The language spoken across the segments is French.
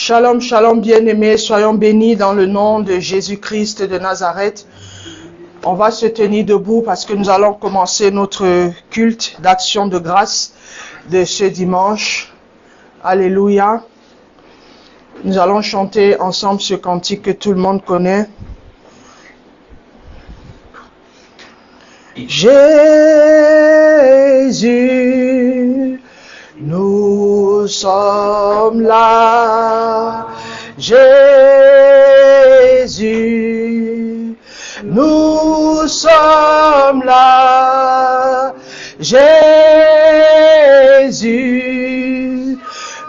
Shalom, shalom bien-aimés, soyons bénis dans le nom de Jésus-Christ de Nazareth. On va se tenir debout parce que nous allons commencer notre culte d'action de grâce de ce dimanche. Alléluia. Nous allons chanter ensemble ce cantique que tout le monde connaît. Jésus, nous sommes là. Jésus, nous sommes là. Jésus,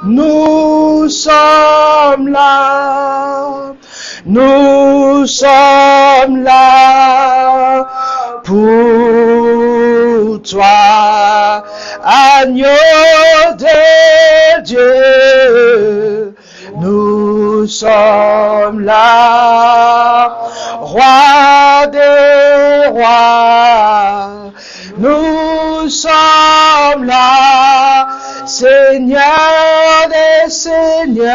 nous sommes là. Nous sommes là pour toi, agneau de Dieu. Nous sommes là, roi des rois. Nous sommes là, Seigneur des seigneurs.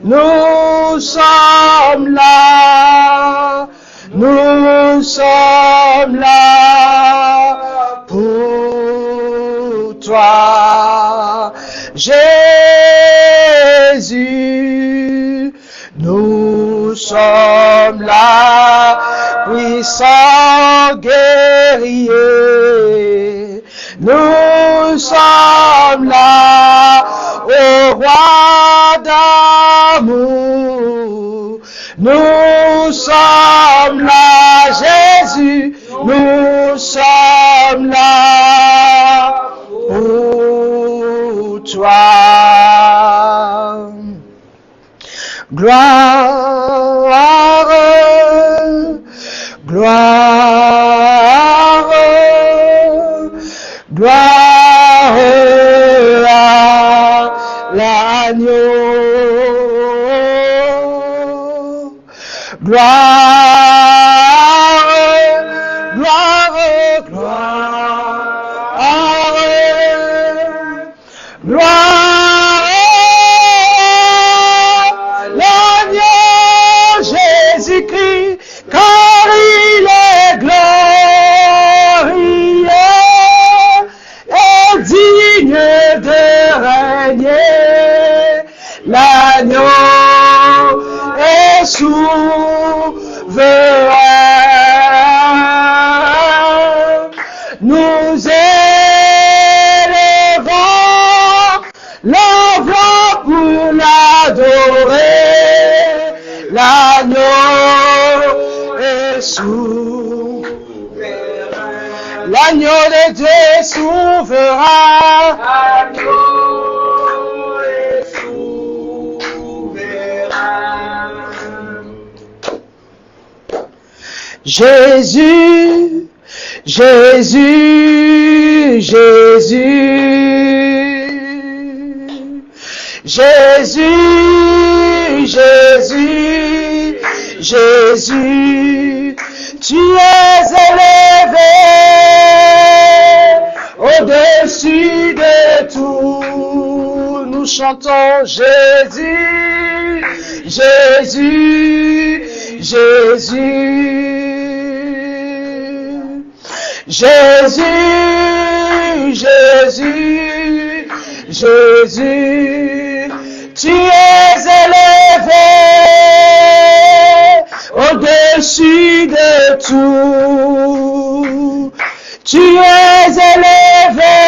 Nous sommes là, nous sommes là pour toi, Jésus. Nous sommes là, puissant guerrier. Nous sommes là, ô roi d'amour. Nous sommes là, Jésus. Nous sommes là pour toi. Gloire, gloire, gloire à l'agneau. Gloire, gloire, gloire, gloire à l'agneau Jésus-Christ, car il est glorieux et digne de régner. L'agneau est souverain. Nous élevons la voix pour l'adorer. L'agneau est souverain. L'agneau de Dieu est souverain. L'agneau est souverain. Jésus, Jésus, Jésus, Jésus, Jésus, Jésus, tu es élevé au-dessus de tout. Nous chantons Jésus, Jésus, Jésus. Jésus, Jésus, Jésus, tu es élevé au-dessus de tout. Tu es élevé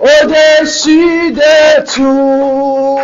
au-dessus de tout.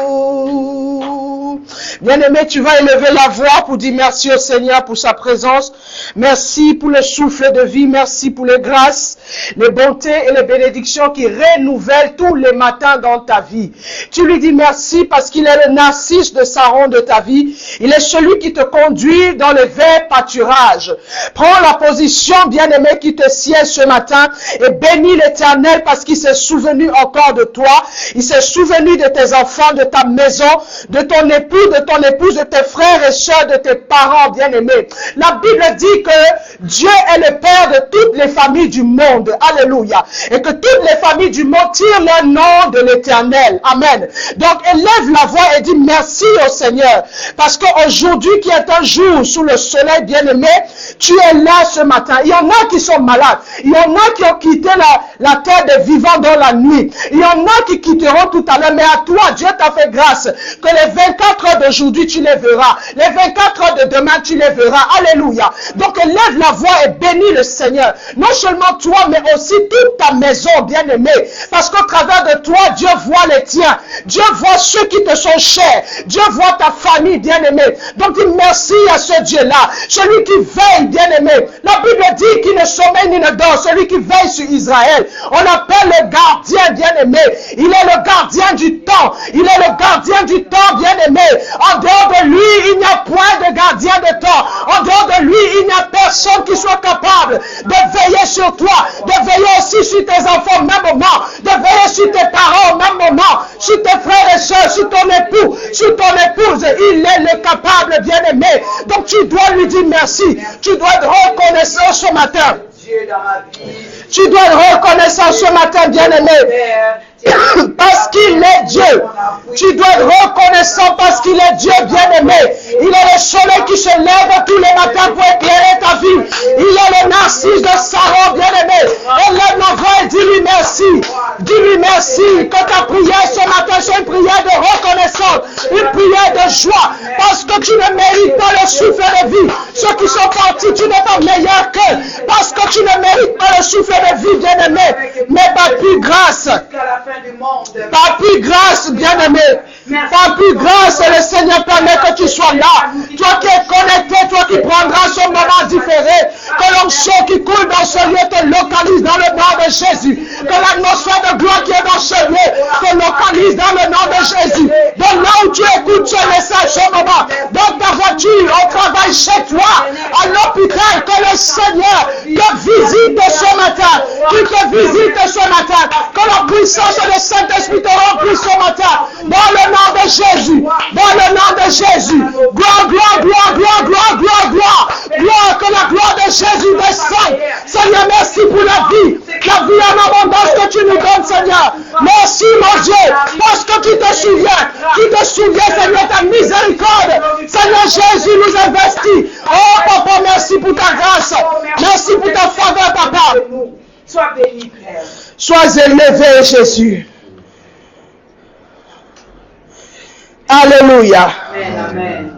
Bien-aimé, tu vas élever la voix pour dire merci au Seigneur pour sa présence. Merci pour le souffle de vie. Merci pour les grâces, les bontés et les bénédictions qui renouvellent tous les matins dans ta vie. Tu lui dis merci parce qu'il est le narcisse de Saron de ta vie. Il est celui qui te conduit dans les verts pâturages. Prends la position, bien-aimé, qui te siège ce matin et bénis l'Éternel parce qu'il s'est souvenu encore de toi. Il s'est souvenu de tes enfants, de ta maison, de ton époux, de ton ton épouse, de tes frères et sœurs, de tes parents bien-aimés. La Bible dit que Dieu est le Père de toutes les familles du monde. Alléluia. Et que toutes les familles du monde tirent leur nom de l'Éternel. Amen. Donc, élève la voix et dis merci au Seigneur. Parce qu'aujourd'hui, qui est un jour sous le soleil bien-aimé, tu es là ce matin. Il y en a qui sont malades. Il y en a qui ont quitté la terre des vivants dans la nuit. Il y en a qui quitteront tout à l'heure. Mais à toi, Dieu t'a fait grâce que les 24 heures d'aujourd'hui, tu les verras. Les 24 heures de demain, tu les verras. Alléluia. Donc, élève la voix et bénis le Seigneur. Non seulement toi, mais aussi toute ta maison, bien-aimée. Parce qu'au travers de toi, Dieu voit les tiens. Dieu voit ceux qui te sont chers. Dieu voit ta famille, bien-aimée. Donc, dis merci à ce Dieu-là. Celui qui veille, bien-aimé. La Bible dit qu'il ne sommeille ni ne dort. Celui qui veille sur Israël. On l'appelle le gardien, bien-aimé. Il est le gardien du temps. Il est le gardien du temps, bien-aimé. En dehors de lui, il n'y a point de gardien de temps. En dehors de lui, il n'y a personne qui soit capable de veiller sur toi, de veiller aussi sur tes enfants au même moment, de veiller sur tes parents au même moment, sur tes frères et sœurs, sur ton époux, sur ton épouse. Il est le capable, bien-aimé. Donc tu dois lui dire merci. Tu dois être reconnaissant ce matin. Tu dois être reconnaissant ce matin, bien-aimé. Parce qu'il est Dieu. Tu dois être reconnaissant parce qu'il est Dieu, bien-aimé. Il est le soleil qui se lève tous les matins pour éclairer ta vie. Il est le narcisse de Saron, bien-aimé. Élève la voix et dis-lui merci. Dis-lui merci que ta prière ce matin soit une prière de reconnaissance, une prière de joie. Parce que tu ne mérites pas le souffle de vie. Ceux qui sont partis, tu n'es pas meilleur qu'eux. Parce que tu ne mérites pas le souffle de vie, bien-aimé. Mais par plus grâce. Par plus grâce, bien-aimé. Par plus grâce, le Seigneur permet que tu sois là. Toi qui es connecté, toi qui prendras ce moment différé, que l'onction qui coule dans ce lieu te localise dans le nom de Jésus. Que l'atmosphère de gloire qui est dans ce lieu te localise dans le nom de Jésus. Donc là où tu écoutes ce message, ce moment, dans ta voiture, au travail, chez toi, à l'hôpital, que le Seigneur te visite ce matin. Qu'il te visite ce matin. Que la puissance de Saint-Esprit te remplisse ce matin. Dans le nom de Jésus. Dans le nom de Jésus. Gloire, gloire, gloire, gloire, gloire, gloire, gloire. Gloire, que la gloire de Jésus descende. Seigneur, merci pour la vie. La vie en abondance que tu nous donnes, Seigneur. Merci, mon Dieu. Parce que tu te souviens. Tu te souviens, Seigneur, ta miséricorde. Seigneur Jésus nous investit. Oh, papa, merci pour ta grâce. Merci pour ta faveur, papa. Sois béni, Père. Sois élevé, Jésus. Alléluia. Amen, amen.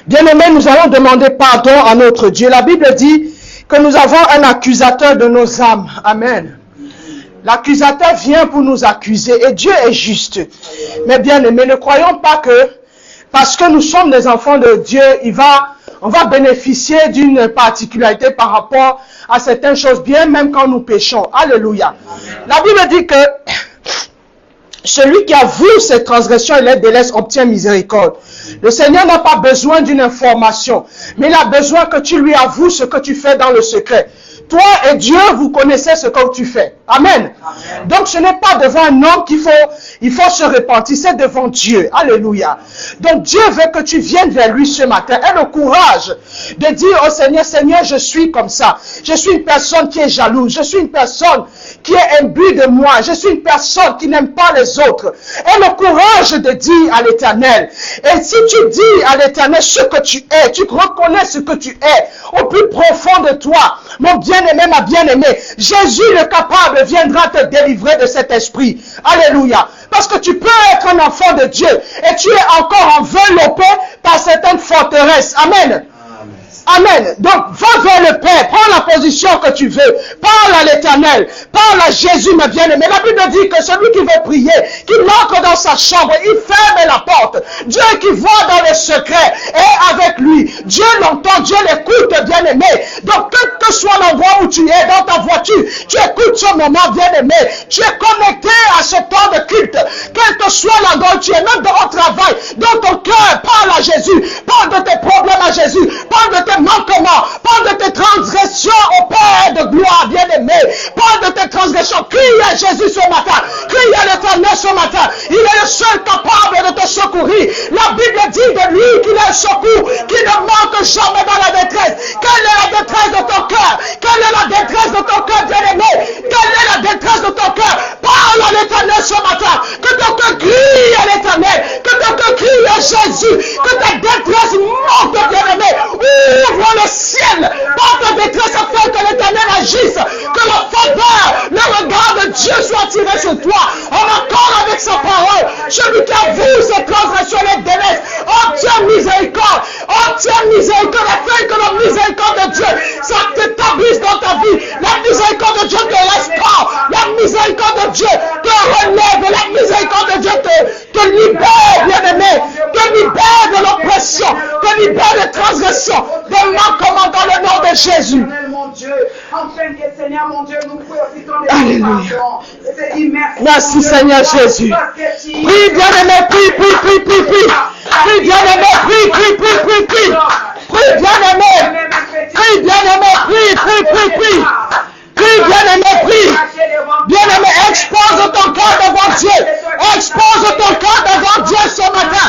Bien-aimés, nous allons demander pardon à notre Dieu. La Bible dit que nous avons un accusateur de nos âmes. Amen. L'accusateur vient pour nous accuser et Dieu est juste. Mais bien-aimés, ne croyons pas que parce que nous sommes des enfants de Dieu, on va bénéficier d'une particularité par rapport à certaines choses, bien même quand nous péchons. Alléluia. La Bible dit que celui qui avoue ses transgressions et les délaisse obtient miséricorde. Le Seigneur n'a pas besoin d'une information, mais il a besoin que tu lui avoues ce que tu fais dans le secret. Toi et Dieu, vous connaissez ce que tu fais. Amen. Amen. Donc ce n'est pas devant un homme qu'il faut se repentir, c'est devant Dieu. Alléluia. Donc Dieu veut que tu viennes vers lui ce matin. Aie le courage de dire au Seigneur, Seigneur, je suis comme ça. Je suis une personne qui est jalouse. Je suis une personne qui est imbue de moi. Je suis une personne qui n'aime pas les autres. Aie le courage de dire à l'Éternel. Et si tu dis à l'Éternel ce que tu es, tu reconnais ce que tu es au plus profond de toi, mon bien-aimé, ma bien-aimée, Jésus le capable viendra te délivrer de cet esprit. Alléluia. Parce que tu peux être un enfant de Dieu et tu es encore enveloppé par certaines forteresses. Amen. Amen. Donc, va vers le Père, prends la position que tu veux, parle à l'Éternel, parle à Jésus, ma bien-aimée. La Bible dit que celui qui veut prier, qu'il entre dans sa chambre, il ferme la porte. Dieu qui voit dans les secrets est avec lui. Dieu l'entend, Dieu l'écoute, bien-aimé. Donc, quel que soit l'endroit où tu es, dans ta voiture, tu écoutes ce moment, bien-aimé. Tu es connecté à ce temps de culte. Quel que soit l'endroit où tu es, même dans ton travail, dans ton cœur, parle à Jésus. Parle de tes problèmes à Jésus. Parle de tes tes manquements, parle de tes transgressions au Père de gloire, bien-aimé. Parle de tes transgressions. Crie à Jésus ce matin. Crie à l'Éternel ce matin. Il est le seul capable de te secourir. La Bible dit de lui qu'il est un secours, qui ne manque jamais dans la détresse. Quelle est la détresse de ton cœur? Quelle est la détresse de ton cœur, bien-aimé? Quelle est la détresse de ton cœur? Parle à l'Éternel ce matin. Que ton cœur crie à l'Éternel. Que ton cœur crie à Jésus. Que ta détresse monte, bien-aimé. Ouvre le ciel dans ta détresse afin que l'Éternel agisse. Que le faveur, le regard de Dieu soit tiré sur toi. En accord avec sa parole. Celui qui avoue ses transgressions et les délaisse. Obtiens miséricorde. Obtiens miséricorde afin que la miséricorde de Dieu s'établisse dans ta vie. La miséricorde de Dieu te restaure. La miséricorde de Dieu te relève. La miséricorde de Dieu te libère, bien-aimé. Te libère de l'oppression. Te libère de transgression. De manquement dans le nom de Jésus. Alléluia. Merci Seigneur Jésus. Prie, bien-aimé, prie. Prie, bien-aimé, prie. Prie, bien-aimé. Prie, bien-aimé, prie. Prie, bien-aimé, prie. Bien-aimé, expose ton cœur devant Dieu. Expose ton cœur devant Dieu ce matin.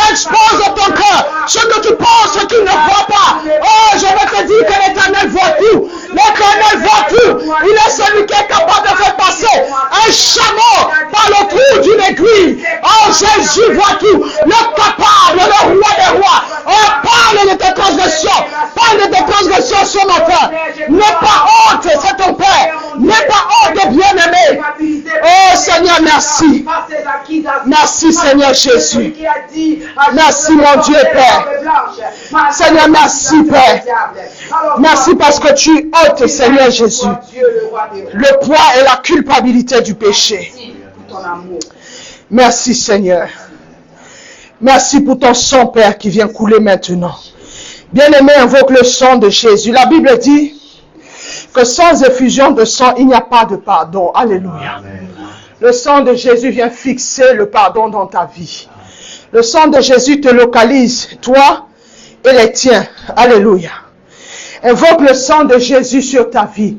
Expose ton cœur. Ce que tu penses qu'il ne voit pas. Oh, je vais te dire que l'Éternel voit tout. L'Éternel voit tout. Il est celui qui est capable de faire passer un chameau par le trou d'une aiguille. Oh, Jésus voit tout. Le capable, le roi des rois. Oh, parle de tes transgressions. Parle de tes transgressions ce matin. N'aie pas honte, c'est ton Père. N'aie pas honte, bien-aimé. Oh, Seigneur, merci. Merci, Seigneur Jésus. Merci, mon Dieu, Père. Seigneur, merci, Père. Merci parce que tu ôtes, Seigneur Jésus, le poids et la culpabilité du péché. Merci, Seigneur. Merci pour ton sang, Père, qui vient couler maintenant. Bien-aimé, invoque le sang de Jésus. La Bible dit que sans effusion de sang, il n'y a pas de pardon. Alléluia. Amen. Le sang de Jésus vient fixer le pardon dans ta vie. Le sang de Jésus te localise, toi et les tiens. Alléluia. Invoque le sang de Jésus sur ta vie.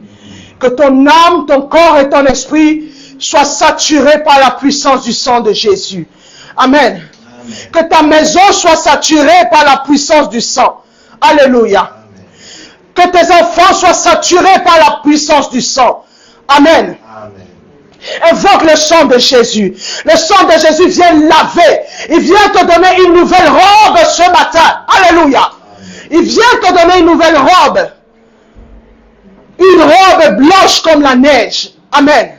Que ton âme, ton corps et ton esprit soient saturés par la puissance du sang de Jésus. Amen. Amen. Que ta maison soit saturée par la puissance du sang. Alléluia. Amen. Que tes enfants soient saturés par la puissance du sang. Amen. Amen. Invoque le sang de Jésus. Le sang de Jésus vient laver. Il vient te donner une nouvelle robe ce matin. Alléluia. Il vient te donner une nouvelle robe. Une robe blanche comme la neige. Amen.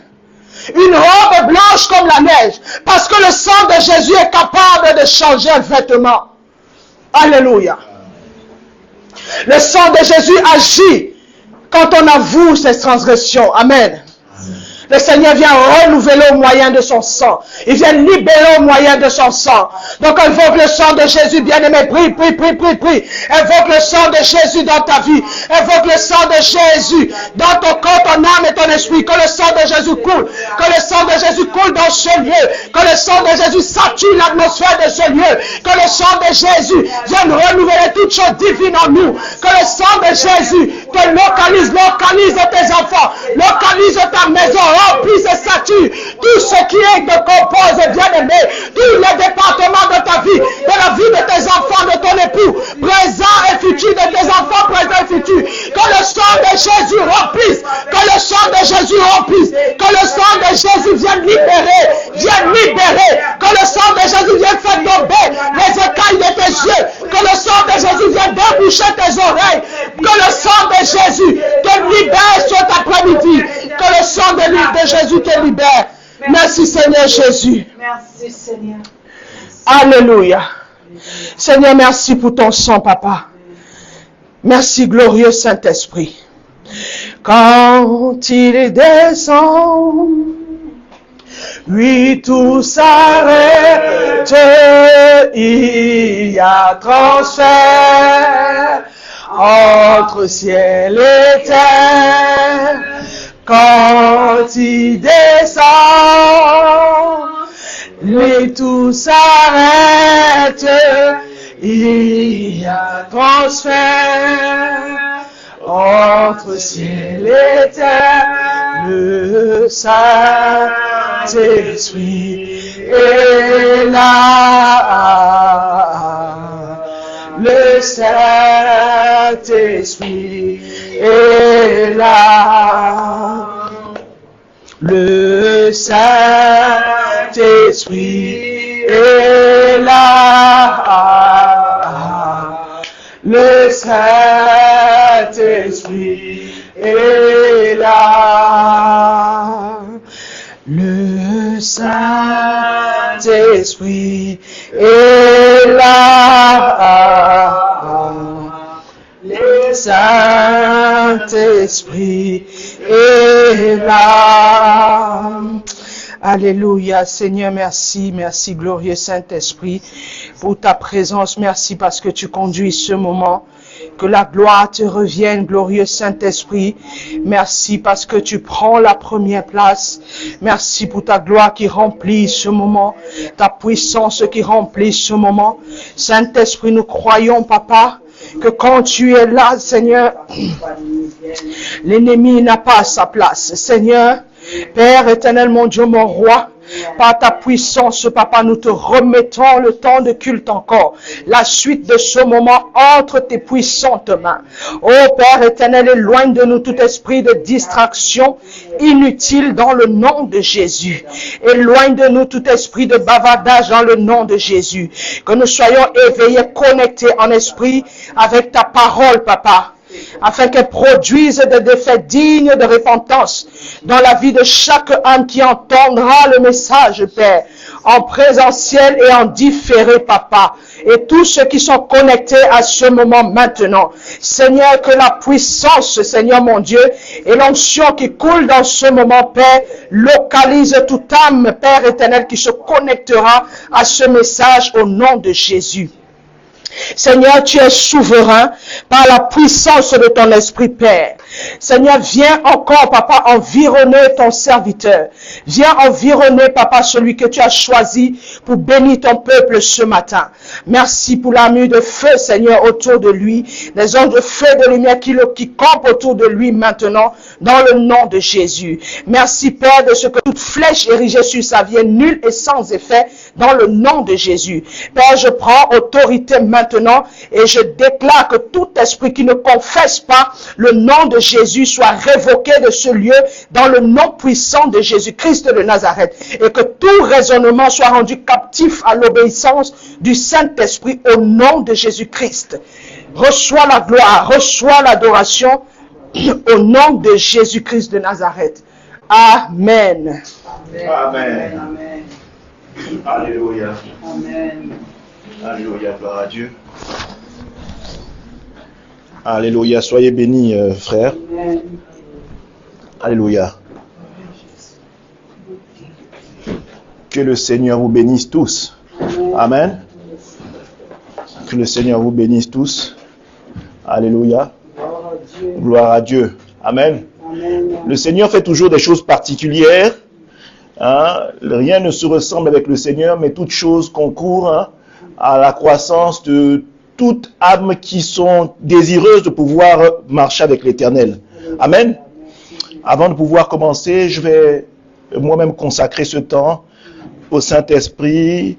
Une robe blanche comme la neige. Parce que le sang de Jésus est capable de changer un vêtement. Alléluia. Le sang de Jésus agit quand on avoue ses transgressions. Amen. Le Seigneur vient renouveler au moyen de son sang. Il vient libérer au moyen de son sang. Donc invoque le sang de Jésus, bien-aimé. Prie. Invoque le sang de Jésus dans ta vie. Invoque le sang de Jésus dans ton corps, ton âme et ton esprit. Que le sang de Jésus coule. Que le sang de Jésus coule dans ce lieu. Que le sang de Jésus sature l'atmosphère de ce lieu. Que le sang de Jésus vienne renouveler toutes choses divines en nous. Que le sang de Jésus te localise tes enfants. Localise ta maison. Remplis et sature tout ce qui est de compose, bien-aimé, tous les départements de ta vie, de la vie de tes enfants, de ton époux, présent et futur, de tes enfants présents et futurs. Que le sang de Jésus remplisse, que le sang de Jésus remplisse, que le sang de Jésus vienne libérer, que le sang de Jésus vienne faire tomber les écailles de tes yeux, que le sang de Jésus vienne déboucher tes oreilles, que le sang de Jésus te libère cet après-midi, que le sang de Jésus te libère. Merci Seigneur Jésus. Merci Seigneur. Alléluia. Seigneur, merci pour ton sang, Papa. Merci, glorieux Saint-Esprit. Quand il descend, oui, tout s'arrête. Il y a transfert entre ciel et terre. Quand il descend, lui tout s'arrête, Il y a transfert entre ciel et terre, le Saint-Esprit est là. Le Saint-Esprit est là. Le Saint-Esprit est là. Le Saint-Esprit est là. Le Saint-Esprit est là. Le Saint-Esprit est là. Alléluia, Seigneur, merci, merci, glorieux Saint-Esprit, pour ta présence. Merci parce que tu conduis ce moment. Que la gloire te revienne, glorieux Saint-Esprit. Merci parce que tu prends la première place. Merci pour ta gloire qui remplit ce moment, ta puissance qui remplit ce moment. Saint-Esprit, nous croyons, Papa, que quand tu es là, Seigneur, l'ennemi n'a pas sa place. Seigneur, Père éternel, mon Dieu, mon roi, par ta puissance, Papa, nous te remettons le temps de culte encore. La suite de ce moment entre tes puissantes mains. Ô Père éternel, éloigne de nous tout esprit de distraction inutile dans le nom de Jésus. Éloigne de nous tout esprit de bavardage dans le nom de Jésus. Que nous soyons éveillés, connectés en esprit avec ta parole, Papa, afin qu'elle produise des effets dignes de repentance dans la vie de chaque âme qui entendra le message, Père, en présentiel et en différé, Papa, et tous ceux qui sont connectés à ce moment maintenant. Seigneur, que la puissance, Seigneur mon Dieu, et l'onction qui coule dans ce moment, Père, localise toute âme, Père éternel, qui se connectera à ce message au nom de Jésus. Seigneur, tu es souverain par la puissance de ton esprit, Père. Seigneur, viens encore, Papa, environner ton serviteur. Viens environner, Papa, celui que tu as choisi pour bénir ton peuple ce matin. Merci pour la mue de feu, Seigneur, autour de lui. Les anges de feu et de lumière qui campent autour de lui maintenant, dans le nom de Jésus. Merci, Père, de ce que toute flèche érigée sur sa vie est nulle et sans effet, dans le nom de Jésus. Père, je prends autorité maintenant et je déclare que tout esprit qui ne confesse pas le nom de Jésus soit révoqué de ce lieu dans le nom puissant de Jésus-Christ de Nazareth, et que tout raisonnement soit rendu captif à l'obéissance du Saint-Esprit au nom de Jésus-Christ. Reçois la gloire, reçois l'adoration au nom de Jésus-Christ de Nazareth. Amen. Amen. Amen. Alléluia. Amen. Alléluia, gloire à Dieu. Alléluia, soyez bénis, frères. Amen. Alléluia. Que le Seigneur vous bénisse tous. Amen. Que le Seigneur vous bénisse tous. Alléluia. Gloire à Dieu. Amen. Amen. Le Seigneur fait toujours des choses particulières. Hein? Rien ne se ressemble avec le Seigneur, mais toutes choses concourent à la croissance de toute âme qui sont désireuses de pouvoir marcher avec l'Éternel. Amen. Avant de pouvoir commencer, je vais moi-même consacrer ce temps au Saint-Esprit,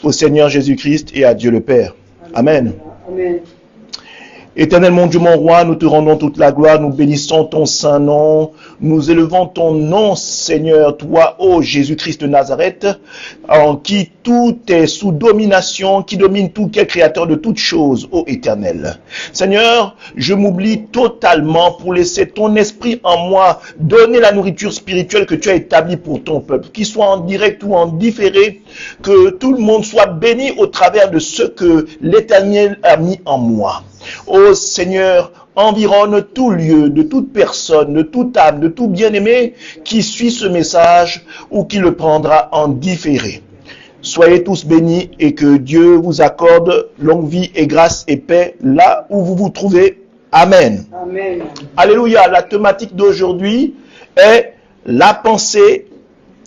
au Seigneur Jésus-Christ et à Dieu le Père. Amen. Amen. Éternel mon Dieu, mon roi, nous te rendons toute la gloire, nous bénissons ton saint nom, nous élevons ton nom, Seigneur, toi, ô Jésus-Christ de Nazareth, en qui tout est sous domination, qui domine tout, qui est créateur de toutes choses, ô Éternel. Seigneur, je m'oublie totalement pour laisser ton esprit en moi donner la nourriture spirituelle que tu as établie pour ton peuple, qu'il soit en direct ou en différé, que tout le monde soit béni au travers de ce que l'Éternel a mis en moi. Ô Seigneur, environne tout lieu, de toute personne, de toute âme, de tout bien-aimé qui suit ce message ou qui le prendra en différé. Soyez tous bénis et que Dieu vous accorde longue vie et grâce et paix là où vous vous trouvez. Amen. Amen. Alléluia. La thématique d'aujourd'hui est la pensée,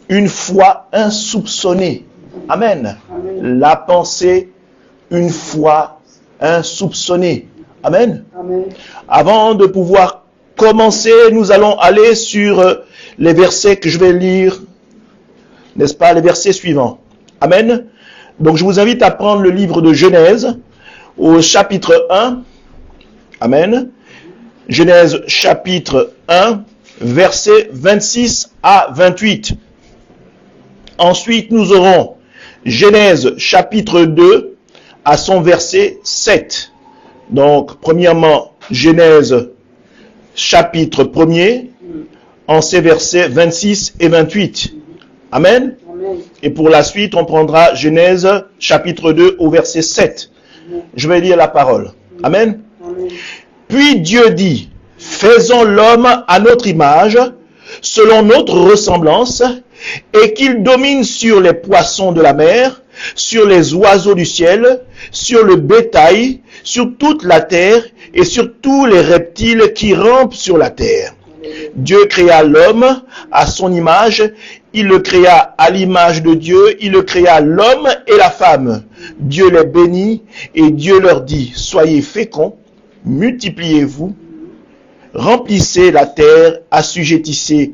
une foi insoupçonnée. Amen. Amen. La pensée, une foi insoupçonnés. Amen. Amen. Avant de pouvoir commencer, nous allons aller sur les versets que je vais lire, n'est-ce pas, les versets suivants. Amen. Donc je vous invite à prendre le livre de Genèse au chapitre 1. Amen. Genèse chapitre 1, versets 26 à 28. Ensuite, nous aurons Genèse chapitre 2 à son verset 7. Donc, premièrement, Genèse chapitre 1er en ses versets 26 et 28. Amen. Amen. Et pour la suite, on prendra Genèse chapitre 2 au verset 7. Je vais lire la parole. Amen. Amen. Puis Dieu dit, faisons l'homme à notre image, selon notre ressemblance, et qu'il domine sur les poissons de la mer, sur les oiseaux du ciel, sur le bétail, sur toute la terre, et sur tous les reptiles qui rampent sur la terre. Dieu créa l'homme à son image, il le créa à l'image de Dieu, il le créa l'homme et la femme. Dieu les bénit, et Dieu leur dit, soyez féconds, multipliez-vous, remplissez la terre, assujettissez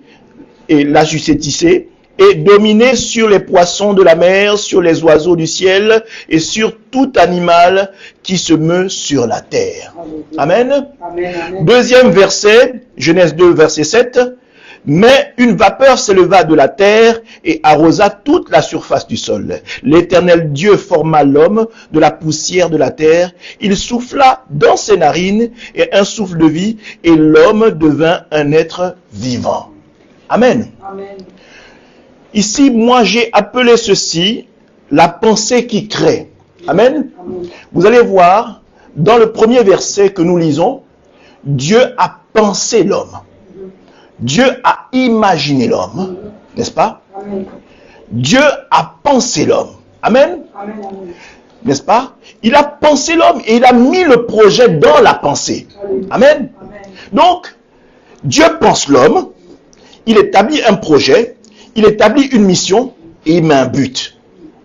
et dominez sur les poissons de la mer, sur les oiseaux du ciel et sur tout animal qui se meut sur la terre. Amen. Amen. Amen. Deuxième verset, Genèse 2, verset 7. Mais une vapeur s'éleva de la terre et arrosa toute la surface du sol. L'Éternel Dieu forma l'homme de la poussière de la terre. Il souffla dans ses narines et un souffle de vie, et l'homme devint un être vivant. Amen. Amen. Ici, moi, j'ai appelé ceci la pensée qui crée. Amen. Amen. Vous allez voir, dans le premier verset que nous lisons, Dieu a pensé l'homme. Dieu a imaginé l'homme, n'est-ce pas? Amen. Dieu a pensé l'homme. Amen. Amen. Amen. N'est-ce pas? Il a pensé l'homme et il a mis le projet dans la pensée. Amen. Amen. Donc, Dieu pense l'homme, il établit un projet, il établit une mission et il met un but.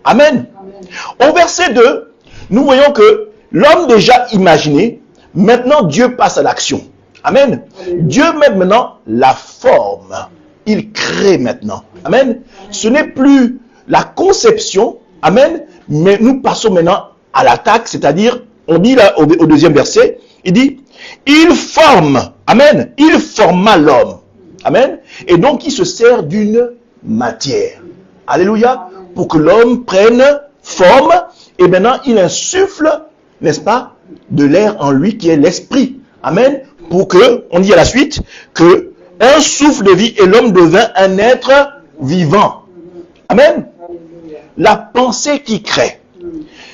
Amen. Amen. Au verset 2, nous voyons que l'homme déjà imaginé, maintenant Dieu passe à l'action. Amen. Dieu met maintenant la forme. Il crée maintenant. Amen. Ce n'est plus la conception. Amen. Mais nous passons maintenant à l'attaque, c'est-à-dire, on dit là au deuxième verset, il dit, il forme. Amen. Il forma l'homme. Amen. Et donc, il se sert d'une matière. Alléluia. Pour que l'homme prenne forme. Et maintenant, il insuffle, n'est-ce pas, de l'air en lui qui est l'esprit. Amen. Pour que, on dit à la suite, que un souffle de vie et l'homme devint un être vivant. Amen. La pensée qui crée.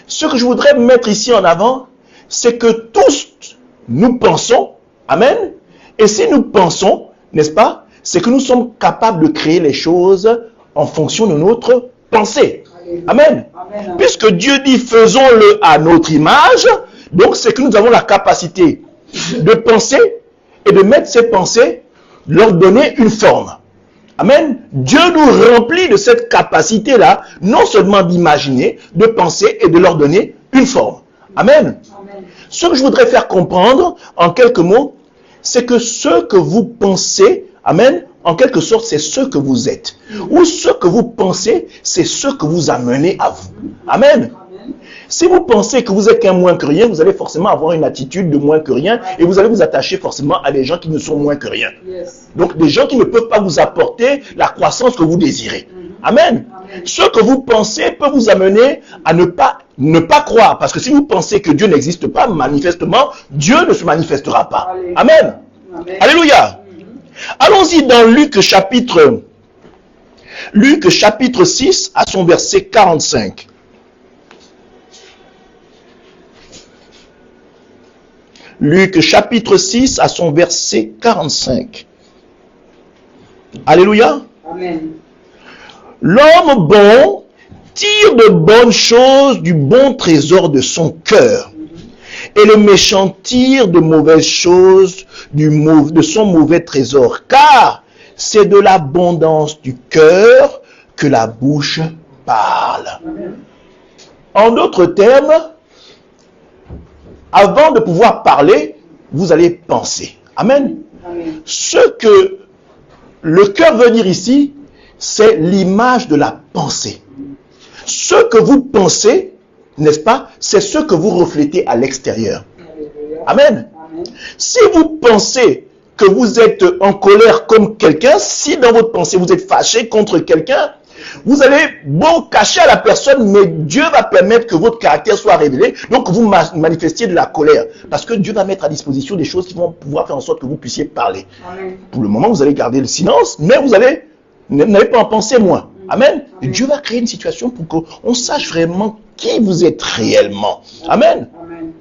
Ce que je voudrais mettre ici en avant, c'est que tous nous pensons, amen, et si nous pensons, n'est-ce pas, c'est que nous sommes capables de créer les choses en fonction de notre pensée. Amen. Amen. Puisque Dieu dit faisons-le à notre image, donc c'est que nous avons la capacité de penser et de mettre ces pensées, leur donner une forme. Amen. Dieu nous remplit de cette capacité-là, non seulement d'imaginer, de penser et de leur donner une forme. Amen. Amen. Ce que je voudrais faire comprendre en quelques mots, c'est que ce que vous pensez, amen, en quelque sorte, c'est ce que vous êtes. Ou ce que vous pensez, c'est ce que vous amenez à vous. Amen. Si vous pensez que vous êtes qu'un moins que rien, vous allez forcément avoir une attitude de moins que rien et vous allez vous attacher forcément à des gens qui ne sont moins que rien. Yes. Donc des gens qui ne peuvent pas vous apporter la croissance que vous désirez. Amen. Amen. Ce que vous pensez peut vous amener à ne pas croire. Parce que si vous pensez que Dieu n'existe pas, manifestement, Dieu ne se manifestera pas. Amen. Amen. Alléluia. Allons-y dans Luc chapitre 6 à son verset 45. Luc chapitre 6 à son verset 45. Alléluia. Amen. L'homme bon tire de bonnes choses du bon trésor de son cœur. Et le méchant tire de mauvaises choses de son mauvais trésor. Car c'est de l'abondance du cœur que la bouche parle. En d'autres termes, avant de pouvoir parler, vous allez penser. Amen. Amen. Ce que le cœur veut dire ici, c'est l'image de la pensée. Ce que vous pensez, n'est-ce pas, c'est ce que vous reflétez à l'extérieur. Amen. Amen. Si vous pensez que vous êtes en colère comme quelqu'un, si dans votre pensée vous êtes fâché contre quelqu'un, vous allez beau cacher à la personne, mais Dieu va permettre que votre caractère soit révélé, donc que vous manifestiez de la colère. Parce que Dieu va mettre à disposition des choses qui vont pouvoir faire en sorte que vous puissiez parler. Amen. Pour le moment, vous allez garder le silence, mais vous n'allez pas en penser moins. Amen. Et Dieu va créer une situation pour qu'on sache vraiment qui vous êtes réellement. Amen. Amen.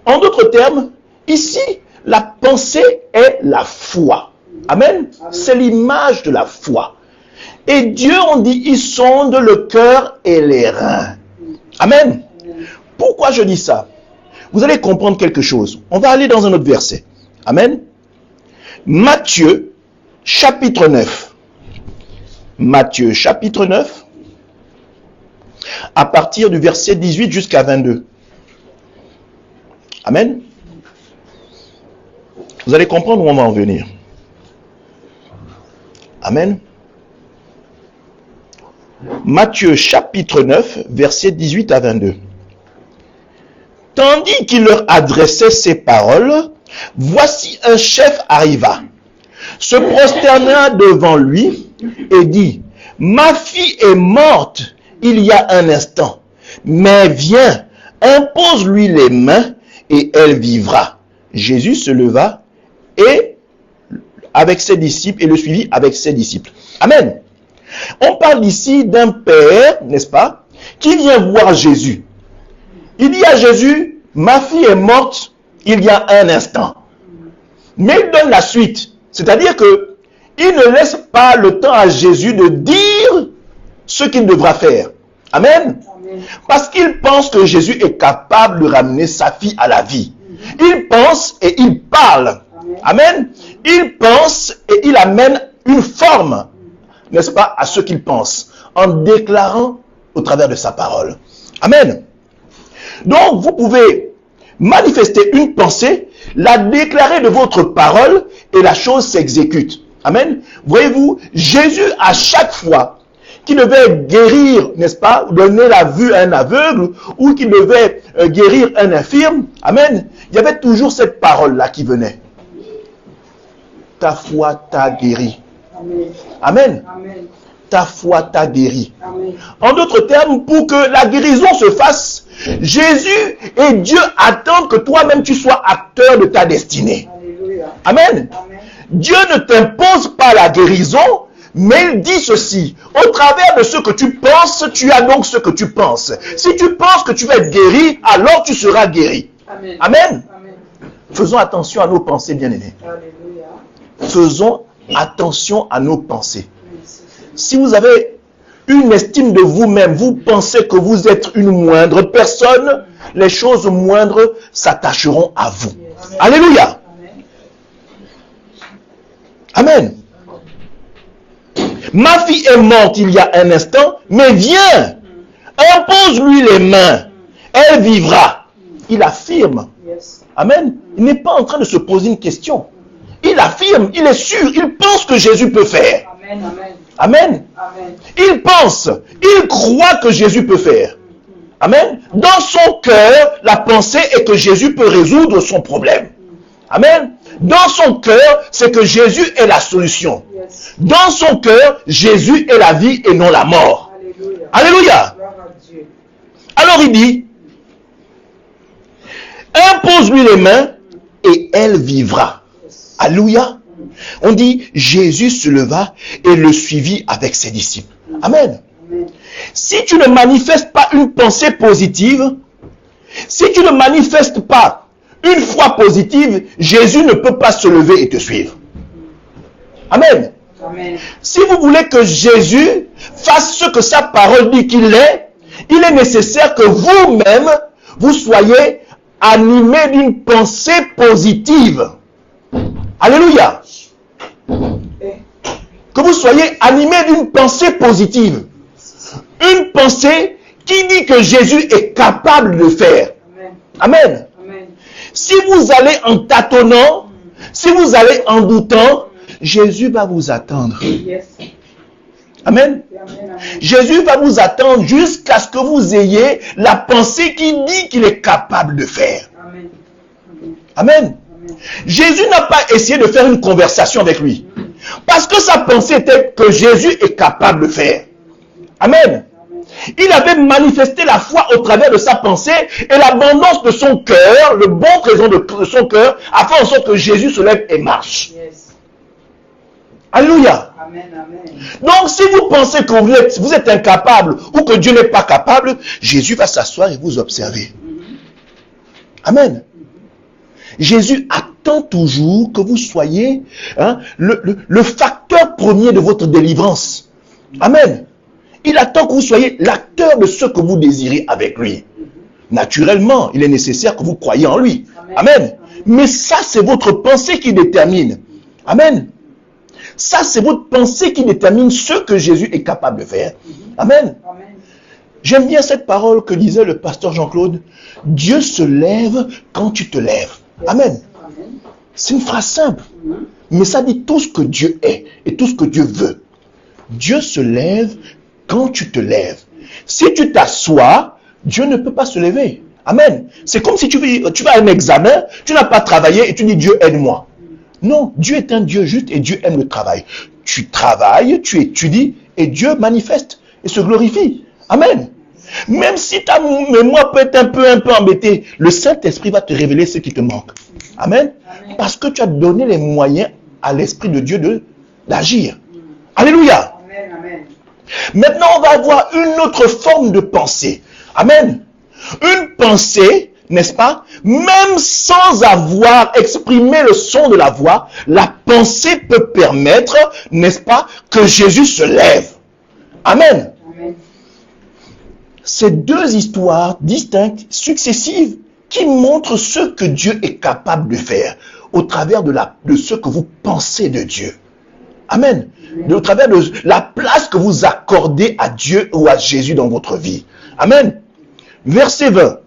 En d'autres termes, ici, la pensée est la foi. Amen. C'est l'image de la foi. Et Dieu, on dit, il sonde le cœur et les reins. Amen. Pourquoi je dis ça? Vous allez comprendre quelque chose. On va aller dans un autre verset. Amen. Matthieu, chapitre 9. Matthieu, chapitre 9, à partir du verset 18 jusqu'à 22. Amen. Vous allez comprendre où on va en venir. Amen. Matthieu chapitre 9, versets 18 à 22. Tandis qu'il leur adressait ces paroles, voici un chef arriva, se prosterna devant lui et dit, « Ma fille est morte il y a un instant, mais viens, impose-lui les mains et elle vivra. » Jésus se leva et avec ses disciples et le suivit avec ses disciples. Amen. On parle ici d'un père, n'est-ce pas, qui vient voir Jésus. Il dit à Jésus, ma fille est morte il y a un instant. Mais il donne la suite. C'est-à-dire que il ne laisse pas le temps à Jésus de dire ce qu'il devra faire. Amen. Amen. Parce qu'il pense que Jésus est capable de ramener sa fille à la vie. Il pense et il parle. Amen. Il pense et il amène une forme, n'est-ce pas, à ce qu'il pense, en déclarant au travers de sa parole. Amen. Donc, vous pouvez manifester une pensée, la déclarer de votre parole et la chose s'exécute. Amen. Voyez-vous, Jésus, à chaque fois qu'il devait guérir, n'est-ce pas, donner la vue à un aveugle ou qu'il devait guérir un infirme, amen, il y avait toujours cette parole-là qui venait. Ta foi t'a guéri. Amen. Amen. Amen. Ta foi t'a guéri. Amen. En d'autres termes, pour que la guérison se fasse, Jésus et Dieu attendent que toi-même tu sois acteur de ta destinée. Alléluia. Amen. Amen. Dieu ne t'impose pas la guérison, mais il dit ceci. Au travers de ce que tu penses, tu as donc ce que tu penses. Si tu penses que tu vas être guéri, alors tu seras guéri. Amen. Amen. Amen. Faisons attention à nos pensées, bien-aimés. Alléluia. Faisons attention à nos pensées. Si vous avez une estime de vous-même, vous pensez que vous êtes une moindre personne, les choses moindres s'attacheront à vous. Amen. Alléluia. Amen. Amen. Ma fille est morte il y a un instant, mais viens, impose-lui les mains, elle vivra. Il affirme. Yes. Amen. Il n'est pas en train de se poser une question. Il affirme, il est sûr, il pense que Jésus peut faire. Amen. Amen. Amen. Amen. Il pense, il croit que Jésus peut faire. Amen. Dans son cœur, la pensée est que Jésus peut résoudre son problème. Amen. Dans son cœur, c'est que Jésus est la solution. Yes. Dans son cœur, Jésus est la vie et non la mort. Alléluia. Alléluia. Gloire à Dieu. Alors il dit, impose-lui les mains et elle vivra. Alléluia. On dit, Jésus se leva et le suivit avec ses disciples. Amen. Amen. Si tu ne manifestes pas une pensée positive, si tu ne manifestes pas une foi positive, Jésus ne peut pas se lever et te suivre. Amen. Amen. Si vous voulez que Jésus fasse ce que sa parole dit qu'il est, il est nécessaire que vous-même, vous soyez animés d'une pensée positive. Alléluia. Que vous soyez animés d'une pensée positive. Une pensée qui dit que Jésus est capable de le faire. Amen. Amen. Amen. Si vous allez en tâtonnant, si vous allez en doutant, Jésus va vous attendre. Yes. Amen. Amen. Jésus va vous attendre jusqu'à ce que vous ayez la pensée qui dit qu'il est capable de faire. Amen. Amen. Amen. Jésus n'a pas essayé de faire une conversation avec lui. Parce que sa pensée était que Jésus est capable de faire. Amen. Il avait manifesté la foi au travers de sa pensée et l'abondance de son cœur, le bon trésor de son cœur, a fait en sorte que Jésus se lève et marche. Yes. Alléluia. Amen. Amen. Donc si vous pensez que vous êtes incapable ou que Dieu n'est pas capable, Jésus va s'asseoir et vous observer. Amen. Jésus attend toujours que vous soyez le facteur premier de votre délivrance. Amen. Il attend que vous soyez l'acteur de ce que vous désirez avec lui. Naturellement, il est nécessaire que vous croyiez en lui. Amen. Mais ça, c'est votre pensée qui détermine. Amen. Ça, c'est votre pensée qui détermine ce que Jésus est capable de faire. Amen. J'aime bien cette parole que disait le pasteur Jean-Claude. Dieu se lève quand tu te lèves. Amen. C'est une phrase simple. Mais ça dit tout ce que Dieu est et tout ce que Dieu veut. Dieu se lève quand tu te lèves. Si tu t'assois, Dieu ne peut pas se lever. Amen. C'est comme si tu vas à un examen, tu n'as pas travaillé et tu dis Dieu aide-moi. Non, Dieu est un Dieu juste et Dieu aime le travail. Tu travailles, tu étudies et Dieu manifeste et se glorifie. Amen. Même si ta mémoire peut être un peu embêtée, le Saint-Esprit va te révéler ce qui te manque. Amen. Parce que tu as donné les moyens à l'Esprit de Dieu d'agir. Alléluia. Maintenant, on va avoir une autre forme de pensée. Amen. Une pensée, n'est-ce pas? Même sans avoir exprimé le son de la voix, la pensée peut permettre, n'est-ce pas, que Jésus se lève. Amen. Ces deux histoires distinctes, successives, qui montrent ce que Dieu est capable de faire au travers de ce que vous pensez de Dieu. Amen. Au travers de la place que vous accordez à Dieu ou à Jésus dans votre vie. Amen. Verset 20.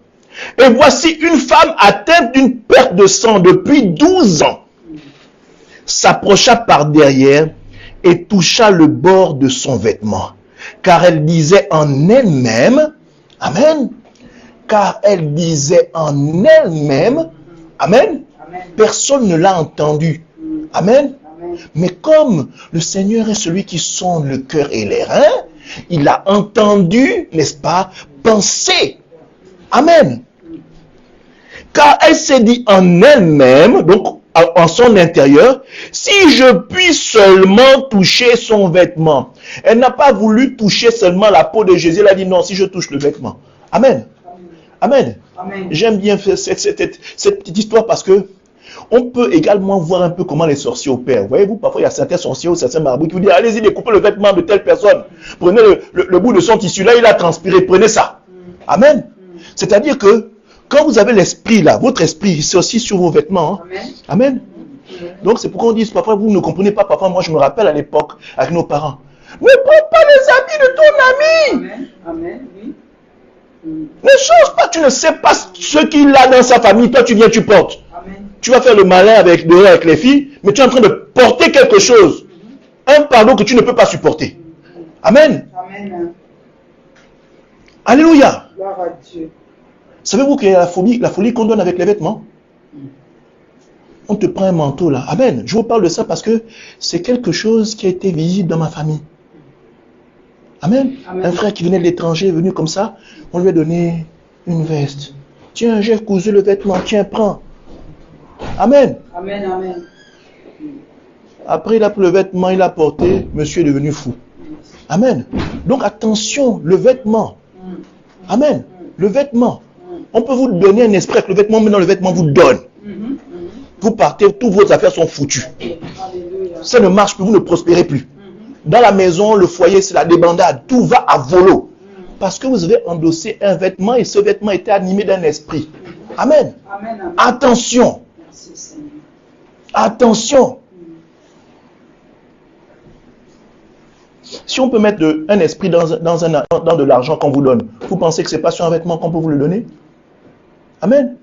Et voici une femme atteinte d'une perte de sang depuis 12 ans. S'approcha par derrière et toucha le bord de son vêtement. Car elle disait en elle-même, Amen. Car elle disait en elle-même, Amen. Personne ne l'a entendu. Amen. Mais comme le Seigneur est celui qui sonde le cœur et les reins, il a entendu, n'est-ce pas, penser. Amen. Car elle s'est dit en elle-même, donc en son intérieur, si je puis seulement toucher son vêtement. Elle n'a pas voulu toucher seulement la peau de Jésus, elle a dit non, si je touche le vêtement. Amen. Amen. Amen. J'aime bien cette petite histoire parce que on peut également voir un peu comment les sorciers opèrent. Voyez-vous, parfois il y a certains sorciers ou certains marabouts qui vous disent allez-y, découpez le vêtement de telle personne. Prenez le bout de son tissu, là il a transpiré, prenez ça. Amen. C'est-à-dire que quand vous avez l'esprit là, votre esprit, c'est aussi sur vos vêtements. Hein. Amen. Donc c'est pourquoi on dit, parfois vous ne comprenez pas, parfois moi je me rappelle à l'époque avec nos parents. Ne prends pas les habits de ton ami. Amen. Amen. Oui. Ne change pas, tu ne sais pas ce qu'il a dans sa famille, toi tu viens, tu portes. Amen. Tu vas faire le malin avec les filles, mais tu es en train de porter quelque chose. Un fardeau que tu ne peux pas supporter. Amen. Amen. Alléluia. Gloire à Dieu. Savez-vous qu'il y a la folie qu'on donne avec les vêtements? On te prend un manteau là. Amen. Je vous parle de ça parce que c'est quelque chose qui a été visible dans ma famille. Amen. Amen. Un frère qui venait de l'étranger est venu comme ça. On lui a donné une veste. Tiens, j'ai cousu le vêtement. Tiens, prends. Amen. Amen. Amen. Après, il a pris le vêtement, il a porté. Monsieur est devenu fou. Amen. Donc attention, le vêtement. Amen. Le vêtement. On peut vous donner un esprit avec le vêtement, mais dans le vêtement vous donne. Vous partez, toutes vos affaires sont foutues. Ça ne marche plus, vous ne prospérez plus. Dans la maison, le foyer, c'est la débandade. Tout va à volo. Parce que vous avez endossé un vêtement et ce vêtement était animé d'un esprit. Amen. Amen. Attention. Attention. Si on peut mettre un esprit dans de l'argent qu'on vous donne, vous pensez que ce n'est pas sur un vêtement qu'on peut vous le donner? Amen.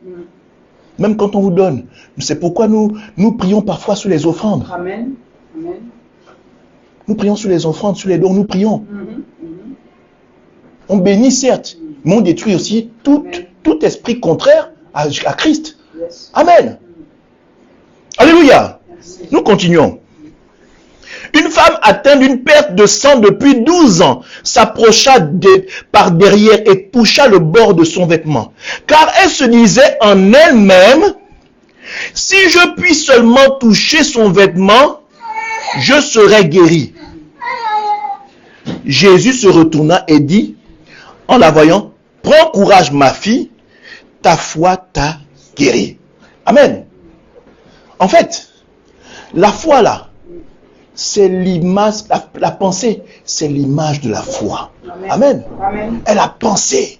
même quand on vous donne. C'est pourquoi nous prions parfois sur les offrandes. Amen. Amen. Nous prions sur les offrandes, sur les dons, nous prions. On bénit certes, mais on détruit aussi tout esprit contraire à Christ. Yes. Amen. Alléluia. Merci. Nous continuons. Une femme atteinte d'une perte de sang depuis 12 ans s'approcha par derrière et toucha le bord de son vêtement. Car elle se disait en elle-même, si je puis seulement toucher son vêtement, je serai guéri. Jésus se retourna et dit, en la voyant, prends courage ma fille, ta foi t'a guéri. Amen. En fait, la foi là, c'est l'image, la pensée, c'est l'image de la foi. Amen. Amen. Amen. Elle a pensé.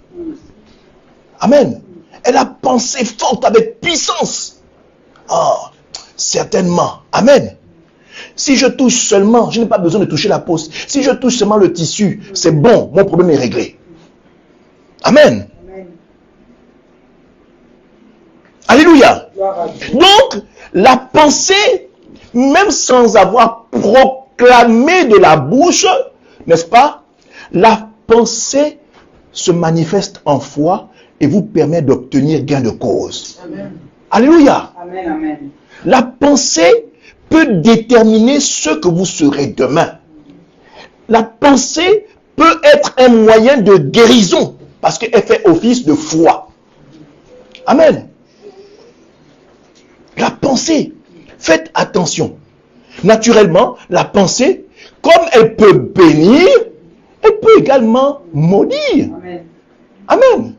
Amen. Elle a pensé forte avec puissance. Oh, certainement. Amen. Si je touche seulement, je n'ai pas besoin de toucher la peau. Si je touche seulement le tissu, c'est bon, mon problème est réglé. Amen. Amen. Alléluia. Gloire à Dieu. Donc, la pensée, même sans avoir proclamé de la bouche, n'est-ce pas? La pensée se manifeste en foi et vous permet d'obtenir gain de cause. Amen. Alléluia. Amen. Amen. La pensée peut déterminer ce que vous serez demain. La pensée peut être un moyen de guérison parce qu'elle fait office de foi. Amen. La pensée, faites attention. Naturellement, la pensée, comme elle peut bénir, elle peut également maudire. Amen. Amen.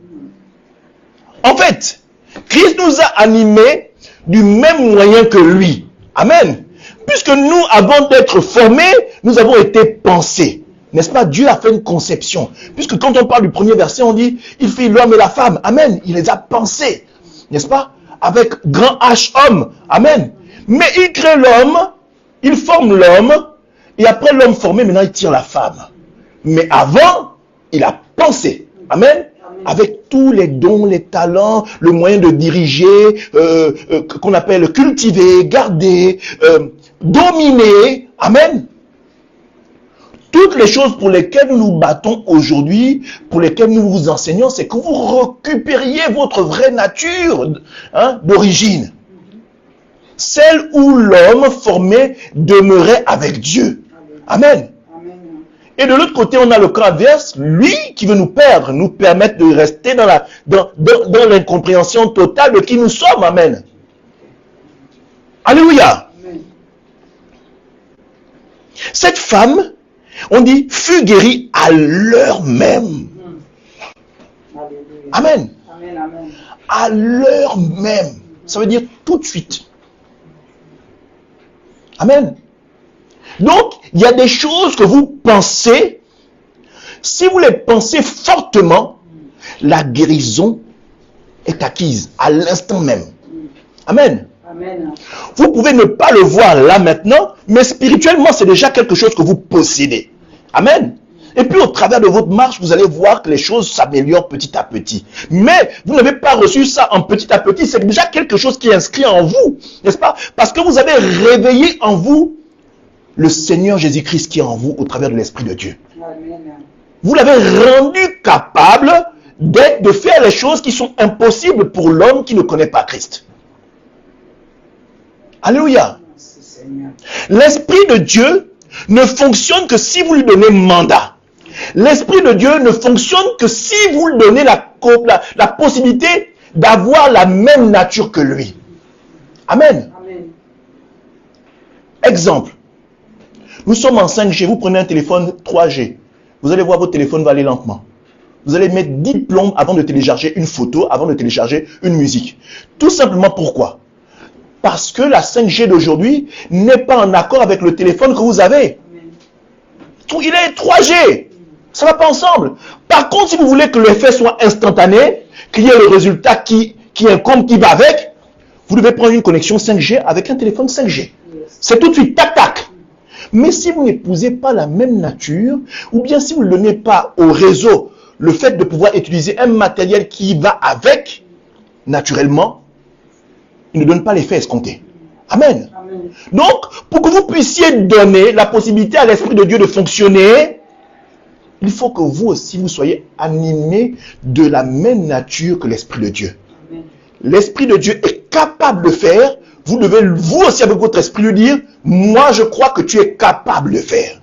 En fait, Christ nous a animés du même moyen que lui. Amen. Puisque nous, avant d'être formés, nous avons été pensés. N'est-ce pas? Dieu a fait une conception. Puisque quand on parle du premier verset, on dit, il fit l'homme et la femme. Amen. Il les a pensés. N'est-ce pas? Avec grand H homme. Amen. Mais il crée l'homme, il forme l'homme, et après l'homme formé, maintenant il tire la femme. Mais avant, il a pensé. Amen. Avec tous les dons, les talents, le moyen de diriger, qu'on appelle cultiver, garder, dominer. Amen. Toutes les choses pour lesquelles nous nous battons aujourd'hui, pour lesquelles nous vous enseignons, c'est que vous récupériez votre vraie nature d'origine. Celle où l'homme formé demeurait avec Dieu. Amen. Amen. Et de l'autre côté, on a le cas adverse, lui qui veut nous perdre, nous permettre de rester dans l'incompréhension totale de qui nous sommes. Amen. Alléluia. Amen. Cette femme, on dit, fut guérie à l'heure même. Alléluia. Amen. Amen. Amen. À l'heure même. Ça veut dire tout de suite. Amen. Donc, il y a des choses que vous pensez, si vous les pensez fortement, la guérison est acquise à l'instant même. Amen. Amen. Vous pouvez ne pas le voir là maintenant, mais spirituellement, c'est déjà quelque chose que vous possédez. Amen. Et puis au travers de votre marche, vous allez voir que les choses s'améliorent petit à petit. Mais vous n'avez pas reçu ça en petit à petit, c'est déjà quelque chose qui est inscrit en vous, n'est-ce pas? Parce que vous avez réveillé en vous le Seigneur Jésus-Christ qui est en vous au travers de l'Esprit de Dieu. Amen. Vous l'avez rendu capable de faire les choses qui sont impossibles pour l'homme qui ne connaît pas Christ. Alléluia. Merci Seigneur. L'Esprit de Dieu ne fonctionne que si vous lui donnez mandat. L'Esprit de Dieu ne fonctionne que si vous lui donnez la possibilité d'avoir la même nature que lui. Amen. Amen. Exemple. Nous sommes en 5G, vous prenez un téléphone 3G. Vous allez voir, votre téléphone va aller lentement. Vous allez mettre 10 plombes avant de télécharger une photo, avant de télécharger une musique. Tout simplement pourquoi? Parce que la 5G d'aujourd'hui n'est pas en accord avec le téléphone que vous avez. Amen. Il est 3G. Ça ne va pas ensemble. Par contre, si vous voulez que l'effet soit instantané, qu'il y ait le résultat qui incombe, qui va avec, vous devez prendre une connexion 5G avec un téléphone 5G. C'est tout de suite, tac, tac. Mais si vous n'épousez pas la même nature, ou bien si vous ne donnez pas au réseau le fait de pouvoir utiliser un matériel qui va avec, naturellement, il ne donne pas l'effet escompté. Amen. Amen. Donc, pour que vous puissiez donner la possibilité à l'Esprit de Dieu de fonctionner, il faut que vous aussi, vous soyez animés de la même nature que l'Esprit de Dieu. Amen. L'Esprit de Dieu est capable de faire. Vous devez, vous aussi, avec votre esprit, lui dire, moi, je crois que tu es capable de faire.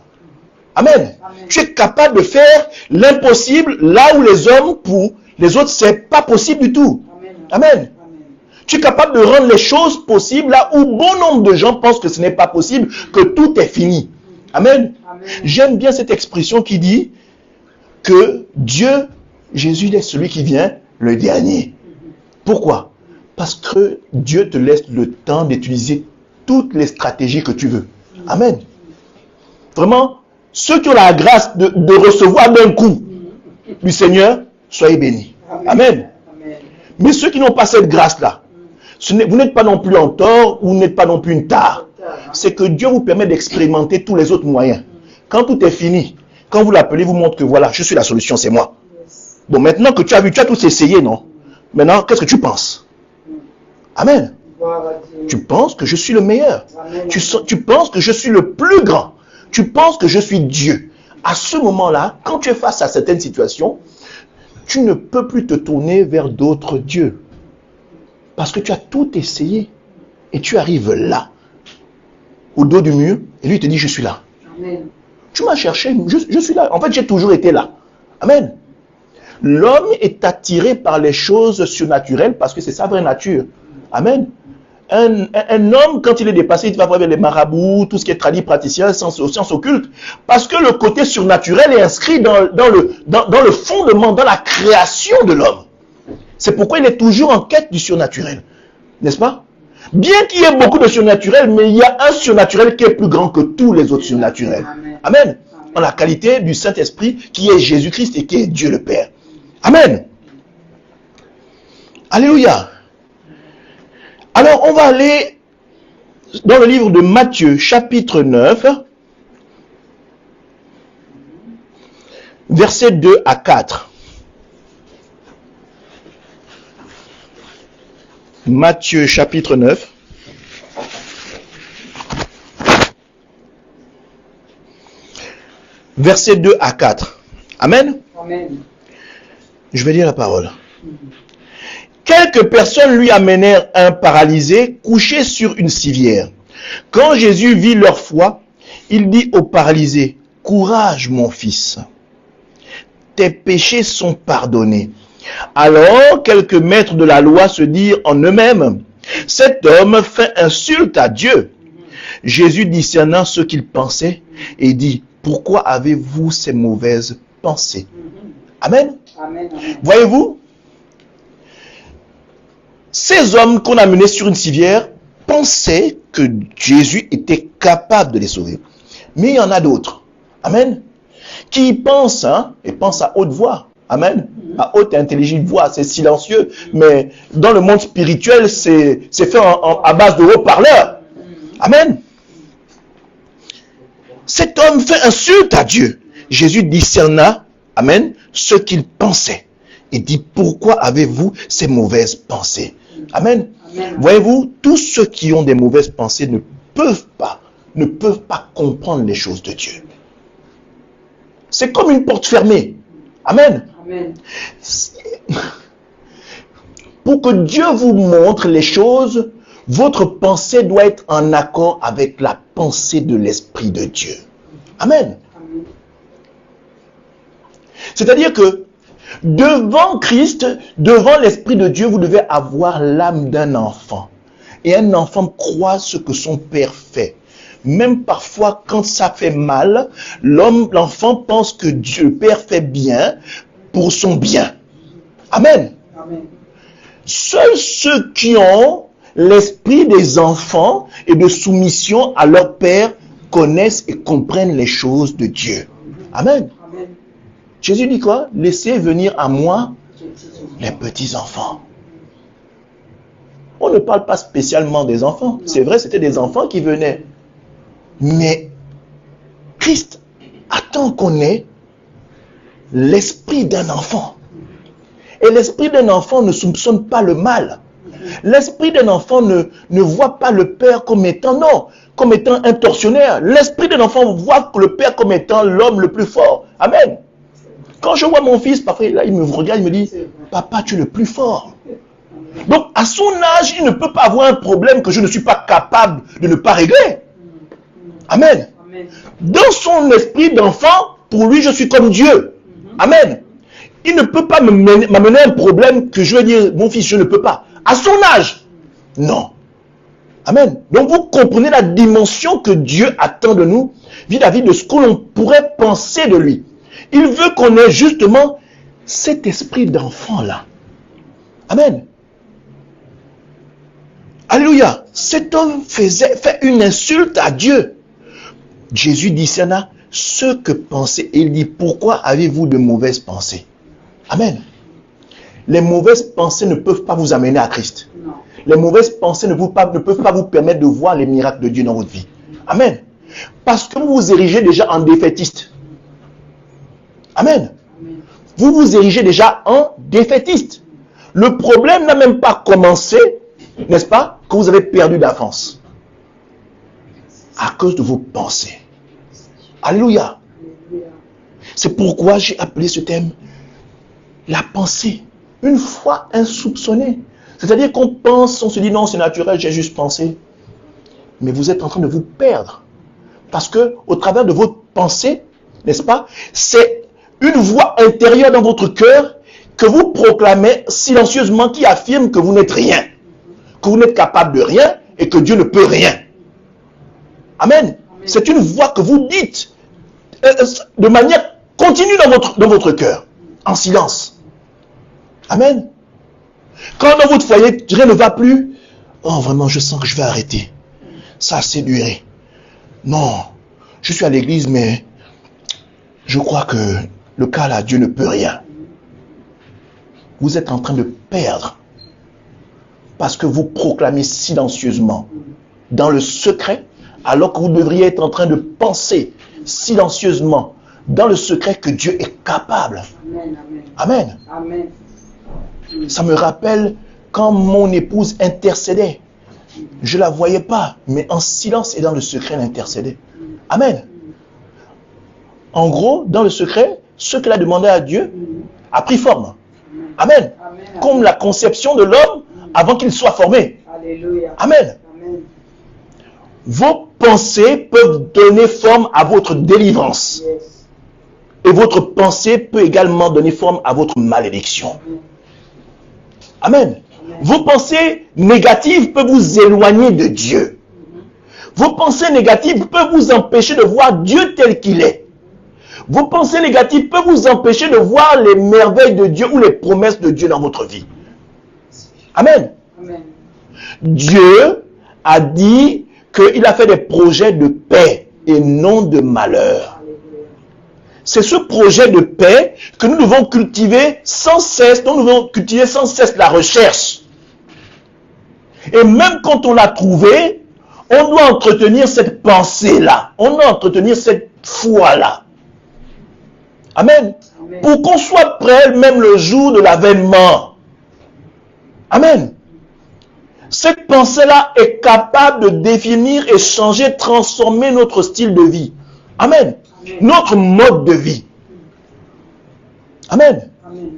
Amen. Amen. Tu es capable de faire l'impossible là où les hommes, pour les autres, c'est pas possible du tout. Amen. Amen. Tu es capable de rendre les choses possibles là où bon nombre de gens pensent que ce n'est pas possible, que tout est fini. Amen. Amen. J'aime bien cette expression qui dit que Dieu, Jésus est celui qui vient le dernier. Pourquoi? Parce que Dieu te laisse le temps d'utiliser toutes les stratégies que tu veux. Amen. Vraiment, ceux qui ont la grâce de recevoir d'un coup du Seigneur, soyez bénis. Amen. Amen. Mais ceux qui n'ont pas cette grâce-là, vous n'êtes pas non plus en tort, vous n'êtes pas non plus une tare. C'est que Dieu vous permet d'expérimenter tous les autres moyens. Quand tout est fini, quand vous l'appelez, vous montre que voilà, je suis la solution, c'est moi. Bon, maintenant que tu as vu, tu as tout essayé, non? Maintenant, qu'est-ce que tu penses? Amen. Tu penses que je suis le meilleur. Tu penses que je suis le plus grand. Tu penses que je suis Dieu. À ce moment-là, quand tu es face à certaines situations, tu ne peux plus te tourner vers d'autres dieux. Parce que tu as tout essayé. Et tu arrives là, au dos du mur, et lui te dit, je suis là. Amen. Tu m'as cherché, je suis là. En fait, j'ai toujours été là. Amen. L'homme est attiré par les choses surnaturelles parce que c'est sa vraie nature. Amen. Un homme, quand il est dépassé, il va voir les marabouts, tout ce qui est tradit, praticien, sciences occultes. Parce que le côté surnaturel est inscrit dans le fondement, dans la création de l'homme. C'est pourquoi il est toujours en quête du surnaturel. N'est-ce pas? Bien qu'il y ait beaucoup de surnaturel, mais il y a un surnaturel qui est plus grand que tous les autres surnaturels. Amen. En la qualité du Saint-Esprit qui est Jésus-Christ et qui est Dieu le Père. Amen. Alléluia. Alors, on va aller dans le livre de Matthieu, chapitre 9, versets 2 à 4. Matthieu, chapitre 9. Versets 2 à 4. Amen. Amen. Je vais lire la parole. Quelques personnes lui amenèrent un paralysé couché sur une civière. Quand Jésus vit leur foi, il dit au paralysé, « Courage, mon fils, tes péchés sont pardonnés. » Alors, quelques maîtres de la loi se dirent en eux-mêmes, « Cet homme fait insulte à Dieu. » Jésus discerna ce qu'ils pensaient et dit, « Pourquoi avez-vous ces mauvaises pensées ?» Amen. Amen. Voyez-vous, ces hommes qu'on a menés sur une civière pensaient que Jésus était capable de les sauver. Mais il y en a d'autres, amen, qui pensent, et pensent à haute voix, amen, à haute et intelligible voix, c'est silencieux, mais dans le monde spirituel, c'est fait à base de haut-parleurs, amen. Cet homme fait insulte à Dieu. Jésus discerna, amen, ce qu'il pensait. Il dit, pourquoi avez-vous ces mauvaises pensées? Amen. Amen. Voyez-vous, tous ceux qui ont des mauvaises pensées ne peuvent pas comprendre les choses de Dieu. C'est comme une porte fermée. Amen. Amen. Pour que Dieu vous montre les choses, votre pensée doit être en accord avec la pensée de l'Esprit de Dieu. Amen. Amen. C'est-à-dire que devant Christ, devant l'Esprit de Dieu, vous devez avoir l'âme d'un enfant. Et un enfant croit ce que son père fait. Même parfois, quand ça fait mal, l'enfant pense que Dieu, le Père, fait bien pour son bien. Amen. Amen. Seuls ceux qui ont l'esprit des enfants et de soumission à leur Père connaissent et comprennent les choses de Dieu. Amen. Amen. Jésus dit quoi? Laissez venir à moi les petits enfants. On ne parle pas spécialement des enfants. C'est vrai, c'était des enfants qui venaient. Mais Christ attend qu'on ait l'esprit d'un enfant. Et l'esprit d'un enfant ne soupçonne pas le mal. L'esprit d'un enfant ne voit pas le père comme étant, non, comme étant un tortionnaire. L'esprit d'un enfant voit le père comme étant l'homme le plus fort. Amen. Quand je vois mon fils, parfois là, il me regarde, il me dit, papa, tu es le plus fort. Donc, à son âge, il ne peut pas avoir un problème que je ne suis pas capable de ne pas régler. Amen. Dans son esprit d'enfant, pour lui, je suis comme Dieu. Amen. Il ne peut pas m'amener un problème que je vais dire, mon fils, je ne peux pas. À son âge, non. Amen. Donc, vous comprenez la dimension que Dieu attend de nous vis-à-vis de ce que l'on pourrait penser de lui. Il veut qu'on ait justement cet esprit d'enfant-là. Amen. Alléluia. Cet homme fait une insulte à Dieu. Jésus discerna ce que pensait. Et il dit, pourquoi avez-vous de mauvaises pensées? Amen. Les mauvaises pensées ne peuvent pas vous amener à Christ. Non. Les mauvaises pensées ne peuvent pas vous permettre de voir les miracles de Dieu dans votre vie. Amen. Parce que vous vous érigez déjà en défaitiste. Amen. Amen. Vous vous érigez déjà en défaitiste. Le problème n'a même pas commencé, n'est-ce pas, que vous avez perdu d'avance. À cause de vos pensées. Alléluia. C'est pourquoi j'ai appelé ce thème la pensée. Une foi insoupçonnée. C'est-à-dire qu'on pense, on se dit non, c'est naturel, j'ai juste pensé. Mais vous êtes en train de vous perdre. Parce que au travers de votre pensée, n'est-ce pas, c'est une voix intérieure dans votre cœur que vous proclamez silencieusement qui affirme que vous n'êtes rien. Que vous n'êtes capable de rien et que Dieu ne peut rien. Amen. C'est une voix que vous dites de manière continue dans votre cœur, en silence. Amen. Quand dans votre foyer, rien ne va plus, oh vraiment, je sens que je vais arrêter. Ça a assez duré. Non, je suis à l'église, mais je crois que le cas là, Dieu ne peut rien. Vous êtes en train de perdre parce que vous proclamez silencieusement dans le secret, alors que vous devriez être en train de penser silencieusement dans le secret que Dieu est capable. Amen. Amen. Amen. Ça me rappelle quand mon épouse intercédait. Je ne la voyais pas, mais en silence et dans le secret, elle intercédait. Amen. En gros, dans le secret, ce qu'elle a demandé à Dieu a pris forme. Amen. Comme la conception de l'homme avant qu'il soit formé. Alléluia. Amen. Amen. Vos pensées peuvent donner forme à votre délivrance. Yes. Et votre pensée peut également donner forme à votre malédiction. Amen. Vos pensées négatives peuvent vous éloigner de Dieu. Vos pensées négatives peuvent vous empêcher de voir Dieu tel qu'il est. Vos pensées négatives peuvent vous empêcher de voir les merveilles de Dieu ou les promesses de Dieu dans votre vie. Amen. Amen. Dieu a dit qu'il a fait des projets de paix et non de malheur. C'est ce projet de paix que nous devons cultiver sans cesse, dont nous devons cultiver sans cesse la recherche. Et même quand on l'a trouvé, on doit entretenir cette pensée-là. On doit entretenir cette foi-là. Amen. Amen. Pour qu'on soit prêt même le jour de l'avènement. Amen. Cette pensée-là est capable de définir et changer, transformer notre style de vie. Amen. Amen. Notre mode de vie. Amen. Amen.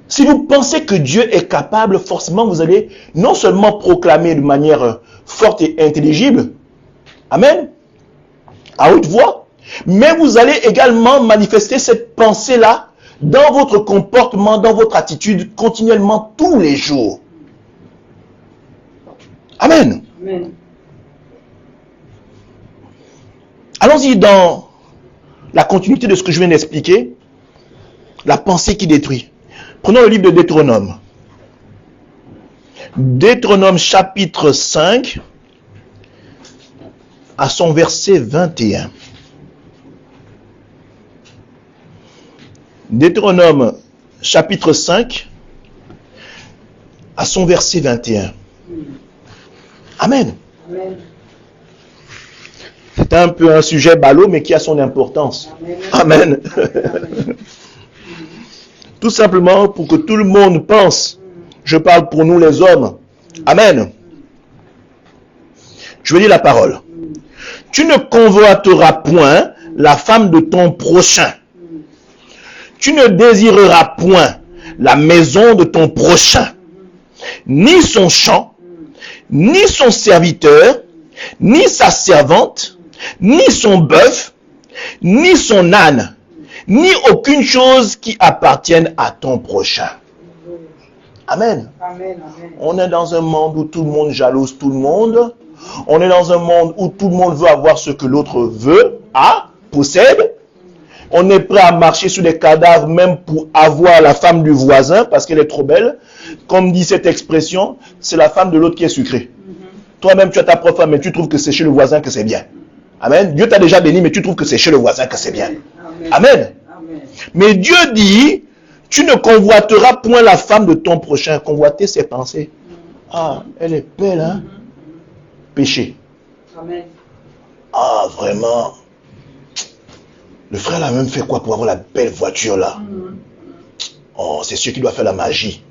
Si vous pensez que Dieu est capable, forcément vous allez non seulement proclamer de manière forte et intelligible, amen, à haute voix, mais vous allez également manifester cette pensée-là dans votre comportement, dans votre attitude, continuellement, tous les jours. Amen. Amen. Allons-y dans la continuité de ce que je viens d'expliquer, la pensée qui détruit. Prenons le livre de Deutéronome. Deutéronome chapitre 5, à son verset 21. Deutéronome chapitre 5, à son verset 21. Amen. Amen. C'est un peu un sujet ballot, mais qui a son importance. Amen. Amen. Tout simplement pour que tout le monde pense Je parle pour nous les hommes. Amen. Je veux dire la parole. Tu ne convoiteras point la femme de ton prochain. Tu ne désireras point la maison de ton prochain, ni son champ, ni son serviteur, ni sa servante, ni son bœuf, ni son âne, ni aucune chose qui appartienne à ton prochain. Amen. Amen, amen. On est dans un monde où tout le monde jalouse tout le monde. On est dans un monde où tout le monde veut avoir ce que l'autre veut, possède. On est prêt à marcher sur des cadavres même pour avoir la femme du voisin parce qu'elle est trop belle. Comme dit cette expression, c'est la femme de l'autre qui est sucrée. Toi-même, tu as ta propre femme, mais tu trouves que c'est chez le voisin que c'est bien. Amen. Dieu t'a déjà béni, mais tu trouves que c'est chez le voisin que c'est bien. Amen. Amen. Amen. Mais Dieu dit, tu ne convoiteras point la femme de ton prochain. Convoiter, c'est penser. Ah, elle est belle, hein? Péché. Amen. Ah, vraiment. Le frère l'a même fait quoi pour avoir la belle voiture là? Oh, c'est sûr qu'il doit faire la magie.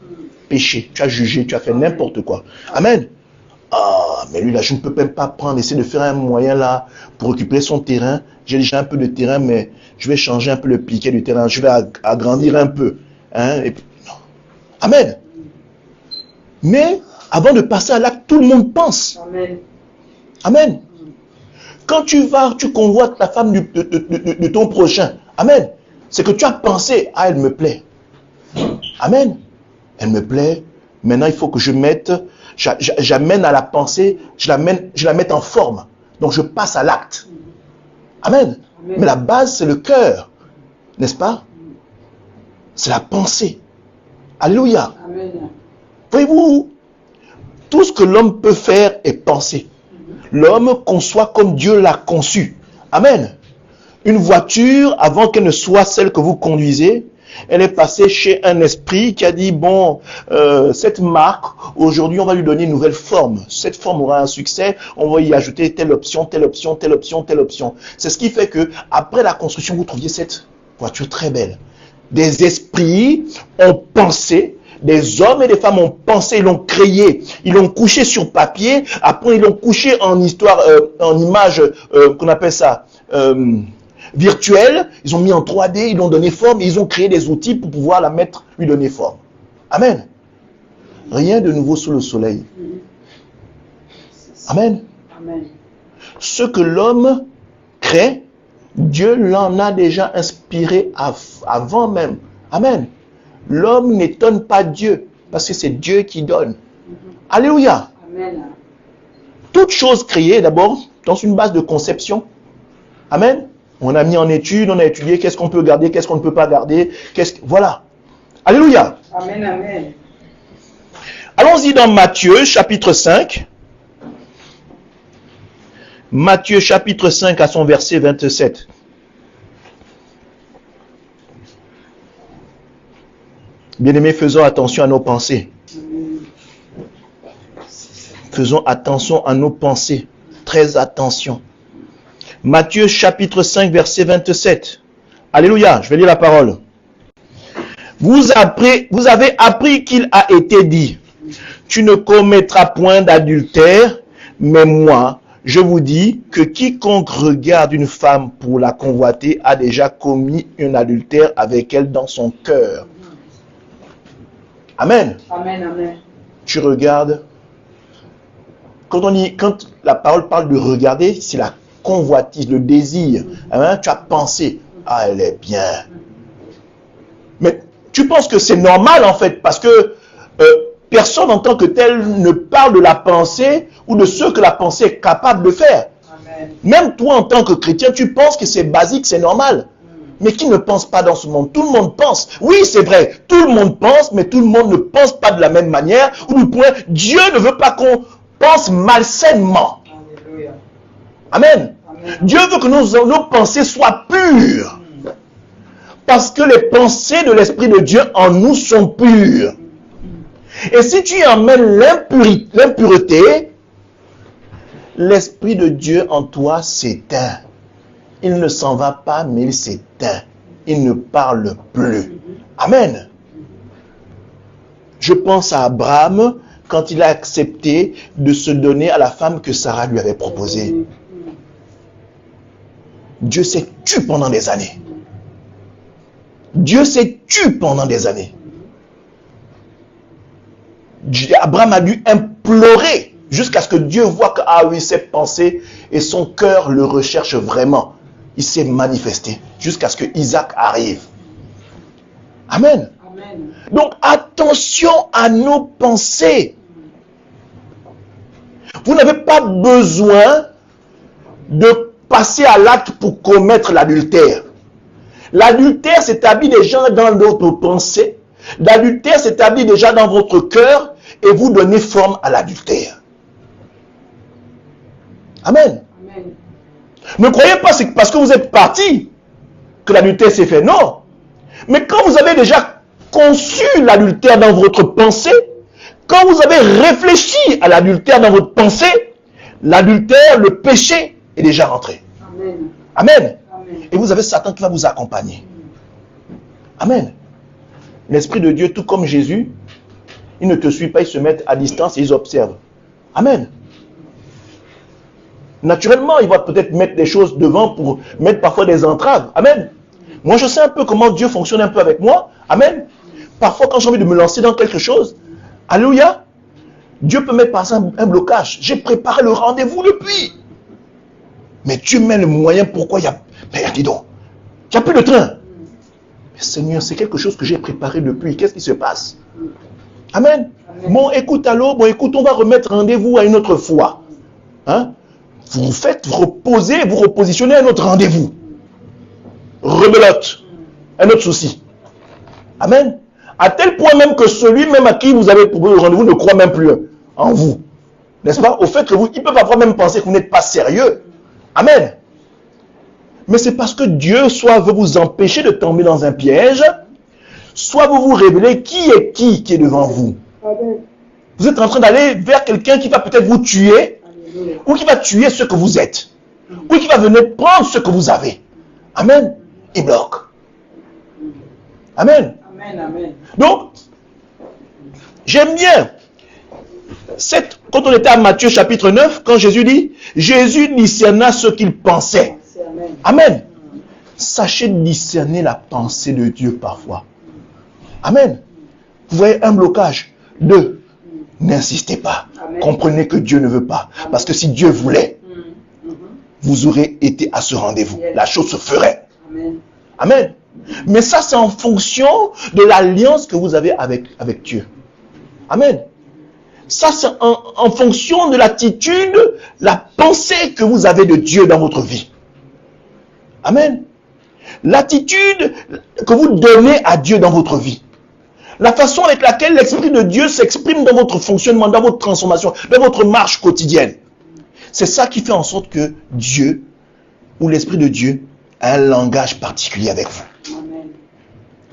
Péché. Tu as jugé, tu as fait n'importe quoi. Amen. Ah, mais lui là, je ne peux même pas prendre, essayer de faire un moyen là pour récupérer son terrain. J'ai déjà un peu de terrain, mais je vais changer un peu le piquet du terrain. Je vais agrandir un peu. Hein, et puis, non. Amen. Mais avant de passer à l'acte, tout le monde pense. Amen. Amen. Quand tu vas, tu convoites la femme de ton prochain. Amen. C'est que tu as pensé, ah, elle me plaît. Amen. Elle me plaît. Maintenant, il faut que j'amène à la pensée, je la mette en forme. Donc, je passe à l'acte. Amen. Amen. Mais la base, c'est le cœur. N'est-ce pas? C'est la pensée. Alléluia. Amen. Voyez-vous, tout ce que l'homme peut faire est penser. L'homme conçoit comme Dieu l'a conçu. Amen. Une voiture, avant qu'elle ne soit celle que vous conduisez, elle est passée chez un esprit qui a dit, bon, cette marque, aujourd'hui, on va lui donner une nouvelle forme. Cette forme aura un succès, on va y ajouter telle option, telle option, telle option, telle option. C'est ce qui fait que, après la construction, vous trouviez cette voiture très belle. Des esprits ont pensé, des hommes et des femmes ont pensé, ils l'ont créé, ils l'ont couché sur papier, après ils l'ont couché en histoire, en image, qu'on appelle ça, virtuelle, ils ont mis en 3D, ils l'ont donné forme, et ils ont créé des outils pour pouvoir la mettre, lui donner forme. Amen. Rien de nouveau sous le soleil. Amen. Amen. Ce que l'homme crée, Dieu l'en a déjà inspiré avant même. Amen. L'homme n'étonne pas Dieu, parce que c'est Dieu qui donne. Alléluia. Amen. Toute chose créée, d'abord, dans une base de conception. Amen. On a mis en étude, on a étudié qu'est-ce qu'on peut garder, qu'est-ce qu'on ne peut pas garder. Voilà. Alléluia. Amen. Amen. Allons-y dans Matthieu, chapitre 5. Matthieu, chapitre 5, à son verset 27. Bien-aimés, faisons attention à nos pensées. Faisons attention à nos pensées. Très attention. Matthieu chapitre 5, verset 27. Alléluia, je vais lire la parole. Vous avez appris qu'il a été dit, tu ne commettras point d'adultère, mais moi, je vous dis que quiconque regarde une femme pour la convoiter a déjà commis un adultère avec elle dans son cœur. Amen. Amen. Amen. Tu regardes. Quand la parole parle de regarder, c'est la convoitise, le désir. Hein, tu as pensé, ah, elle est bien. Mais tu penses que c'est normal en fait, parce que personne en tant que tel ne parle de la pensée ou de ce que la pensée est capable de faire. Amen. Même toi en tant que chrétien, tu penses que c'est basique, c'est normal. Mais qui ne pense pas dans ce monde? Tout le monde pense. Oui, c'est vrai, tout le monde pense, mais tout le monde ne pense pas de la même manière. Ou du point, Dieu ne veut pas qu'on pense malsainement. Alléluia. Amen. Amen. Dieu veut que nos pensées soient pures. Parce que les pensées de l'Esprit de Dieu en nous sont pures. Et si tu y emmènes l'impureté, l'Esprit de Dieu en toi s'éteint. Il ne s'en va pas, mais il s'éteint. Il ne parle plus. Amen. Je pense à Abraham quand il a accepté de se donner à la femme que Sarah lui avait proposée. Dieu s'est tu pendant des années. Dieu s'est tu pendant des années. Abraham a dû implorer jusqu'à ce que Dieu voit que ah oui, ses pensées et son cœur le recherchent vraiment. Il s'est manifesté jusqu'à ce que Isaac arrive. Amen. Amen. Donc attention à nos pensées. Vous n'avez pas besoin de passer à l'acte pour commettre l'adultère. L'adultère s'établit déjà dans notre pensée. L'adultère s'établit déjà dans votre cœur et vous donnez forme à l'adultère. Amen. Amen. Ne croyez pas que parce que vous êtes parti que l'adultère s'est fait. Non. Mais quand vous avez déjà conçu l'adultère dans votre pensée, quand vous avez réfléchi à l'adultère dans votre pensée, l'adultère, le péché est déjà rentré. Amen. Amen. Amen. Et vous avez Satan qui va vous accompagner. Amen. L'Esprit de Dieu, tout comme Jésus, il ne te suit pas, ils se mettent à distance et ils observent. Amen. Naturellement, il va peut-être mettre des choses devant pour mettre parfois des entraves. Amen. Moi, je sais un peu comment Dieu fonctionne un peu avec moi. Amen. Parfois, quand j'ai envie de me lancer dans quelque chose, alléluia, Dieu peut mettre par exemple un blocage. J'ai préparé le rendez-vous depuis. Mais Dieu met le moyen, pourquoi il y a... Père, dis donc, il n'y a plus de train. Mais Seigneur, c'est quelque chose que j'ai préparé depuis. Qu'est-ce qui se passe? Amen. Amen. Bon, écoute, allô, bon, écoute, on va remettre rendez-vous à une autre fois. Hein? Vous vous faites reposer, vous repositionnez à un autre rendez-vous. Rebelote. Un autre souci. Amen. À tel point même que celui même à qui vous avez proposé le rendez-vous ne croit même plus en vous. N'est-ce pas? Au fait que vous, il peut parfois même penser que vous n'êtes pas sérieux. Amen. Mais c'est parce que Dieu soit veut vous empêcher de tomber dans un piège, soit vous vous révélez qui est devant vous. Amen. Vous êtes en train d'aller vers quelqu'un qui va peut-être vous tuer, Alléluia. ou qui va tuer ce que vous êtes, ou qui va venir prendre ce que vous avez. Amen. Il bloque. Amen. Amen. Amen. Donc, j'aime bien quand on était à Matthieu chapitre 9, quand Jésus dit, Jésus discerna ce qu'il pensait. Amen. Amen. Sachez discerner la pensée de Dieu parfois. Amen. Vous voyez un blocage. 2. N'insistez pas. Amen. Comprenez que Dieu ne veut pas. Parce que si Dieu voulait, vous aurez été à ce rendez-vous. Yes. La chose se ferait. Amen. Amen. Mais ça, c'est en fonction de l'alliance que vous avez avec Dieu. Amen. Ça, c'est en fonction de l'attitude, la pensée que vous avez de Dieu dans votre vie. Amen. L'attitude que vous donnez à Dieu dans votre vie. La façon avec laquelle l'Esprit de Dieu s'exprime dans votre fonctionnement, dans votre transformation, dans votre marche quotidienne. C'est ça qui fait en sorte que Dieu, ou l'Esprit de Dieu, a un langage particulier avec vous. Amen.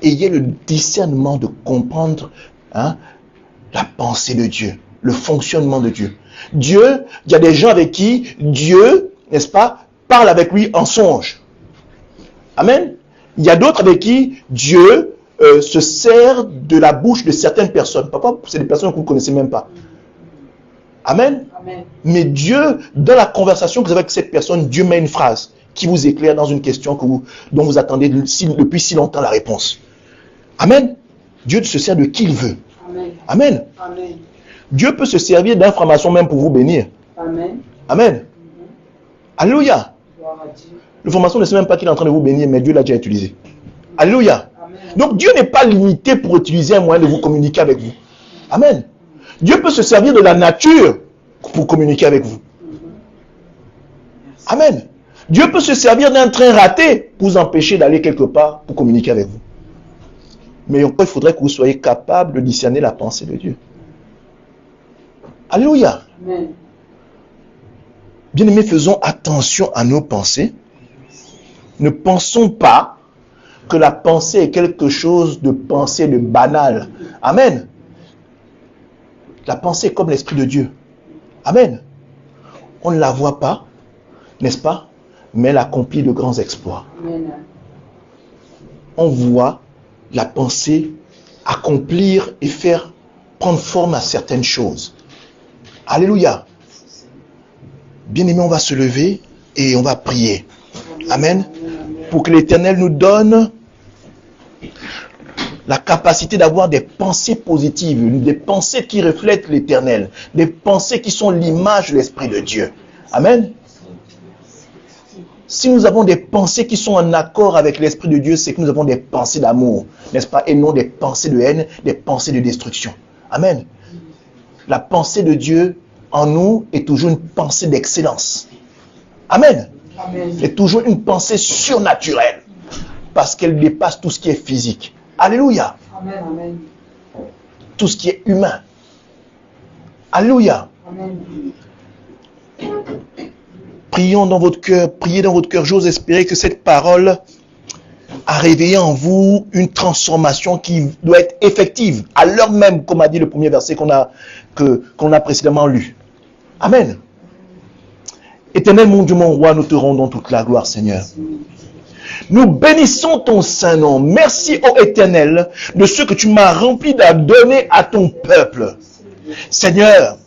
Ayez le discernement de comprendre la pensée de Dieu, le fonctionnement de Dieu. Dieu, il y a des gens avec qui Dieu, n'est-ce pas, parle avec lui en songe. Amen. Il y a d'autres avec qui Dieu se sert de la bouche de certaines personnes. Parfois, c'est des personnes que vous ne connaissez même pas. Amen. Amen. Mais Dieu, dans la conversation que vous avez avec cette personne, Dieu met une phrase qui vous éclaire dans une question dont vous attendez depuis si longtemps la réponse. Amen. Dieu se sert de qui il veut. Amen. Amen. Amen. Dieu peut se servir d'informations même pour vous bénir. Amen. Amen. Alléluia. Gloire à Dieu. L'information ne sait même pas qu'il est en train de vous bénir, mais Dieu l'a déjà utilisé. Alléluia. Amen. Donc Dieu n'est pas limité pour utiliser un moyen de vous communiquer avec vous. Amen. Dieu peut se servir de la nature pour communiquer avec vous. Amen. Dieu peut se servir d'un train raté pour vous empêcher d'aller quelque part pour communiquer avec vous. Mais encore, il faudrait que vous soyez capable de discerner la pensée de Dieu. Alléluia. Amen. Bien-aimés, faisons attention à nos pensées. Ne pensons pas que la pensée est quelque chose de pensée, de banal. Amen. La pensée est comme l'Esprit de Dieu. Amen. On ne la voit pas, n'est-ce pas? Mais elle accomplit de grands exploits. Amen. On voit la pensée accomplir et faire prendre forme à certaines choses. Alléluia. Bien-aimés, on va se lever et on va prier. Amen. Pour que l'Éternel nous donne la capacité d'avoir des pensées positives, des pensées qui reflètent l'Éternel, des pensées qui sont l'image de l'Esprit de Dieu. Amen. Si nous avons des pensées qui sont en accord avec l'Esprit de Dieu, c'est que nous avons des pensées d'amour, n'est-ce pas? Et non des pensées de haine, des pensées de destruction. Amen. La pensée de Dieu en nous est toujours une pensée d'excellence. Amen. Amen. C'est toujours une pensée surnaturelle parce qu'elle dépasse tout ce qui est physique. Alléluia. Amen. Amen. Tout ce qui est humain. Alléluia. Amen. Prions dans votre cœur, priez dans votre cœur. J'ose espérer que cette parole a réveillé en vous une transformation qui doit être effective à l'heure même, comme a dit le premier verset qu'on a précédemment lu. Amen. Éternel mon Dieu, mon roi, nous te rendons toute la gloire, Seigneur. Nous bénissons ton saint nom. Merci, ô Éternel, de ce que tu m'as rempli de donner à ton peuple. Seigneur,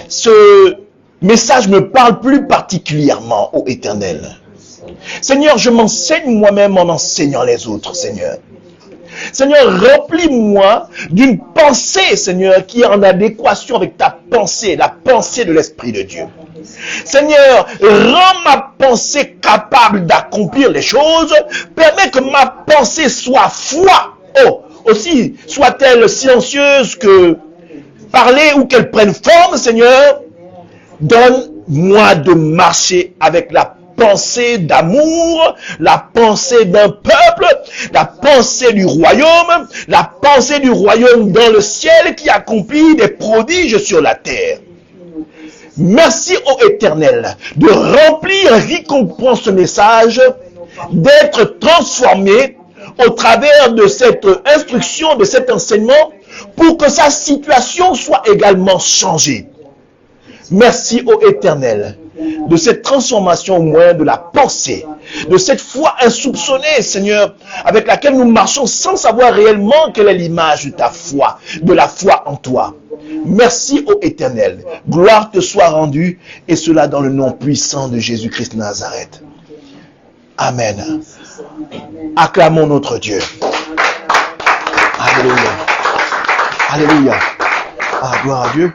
ce message me parle plus particulièrement, ô Éternel. Seigneur, je m'enseigne moi-même en enseignant les autres, Seigneur. Seigneur, remplis-moi d'une pensée, Seigneur, qui est en adéquation avec ta pensée, la pensée de l'Esprit de Dieu. Seigneur, rends ma pensée capable d'accomplir les choses. Permets que ma pensée soit foi. Oh, aussi, soit-elle silencieuse que parler ou qu'elle prenne forme, Seigneur. Donne-moi de marcher avec la pensée d'amour, la pensée d'un peuple, la pensée du royaume dans le ciel qui accomplit des prodiges sur la terre. Merci ô Éternel de remplir riquement ce message, d'être transformé au travers de cette instruction, de cet enseignement, pour que sa situation soit également changée. Merci ô Éternel de cette transformation au moyen de la pensée, de cette foi insoupçonnée, Seigneur, avec laquelle nous marchons sans savoir réellement quelle est l'image de ta foi, de la foi en toi. Merci ô Éternel, gloire te soit rendue, et cela dans le nom puissant de Jésus-Christ de Nazareth. Amen. Acclamons notre Dieu. Alléluia. Alléluia. Ah, gloire à Dieu.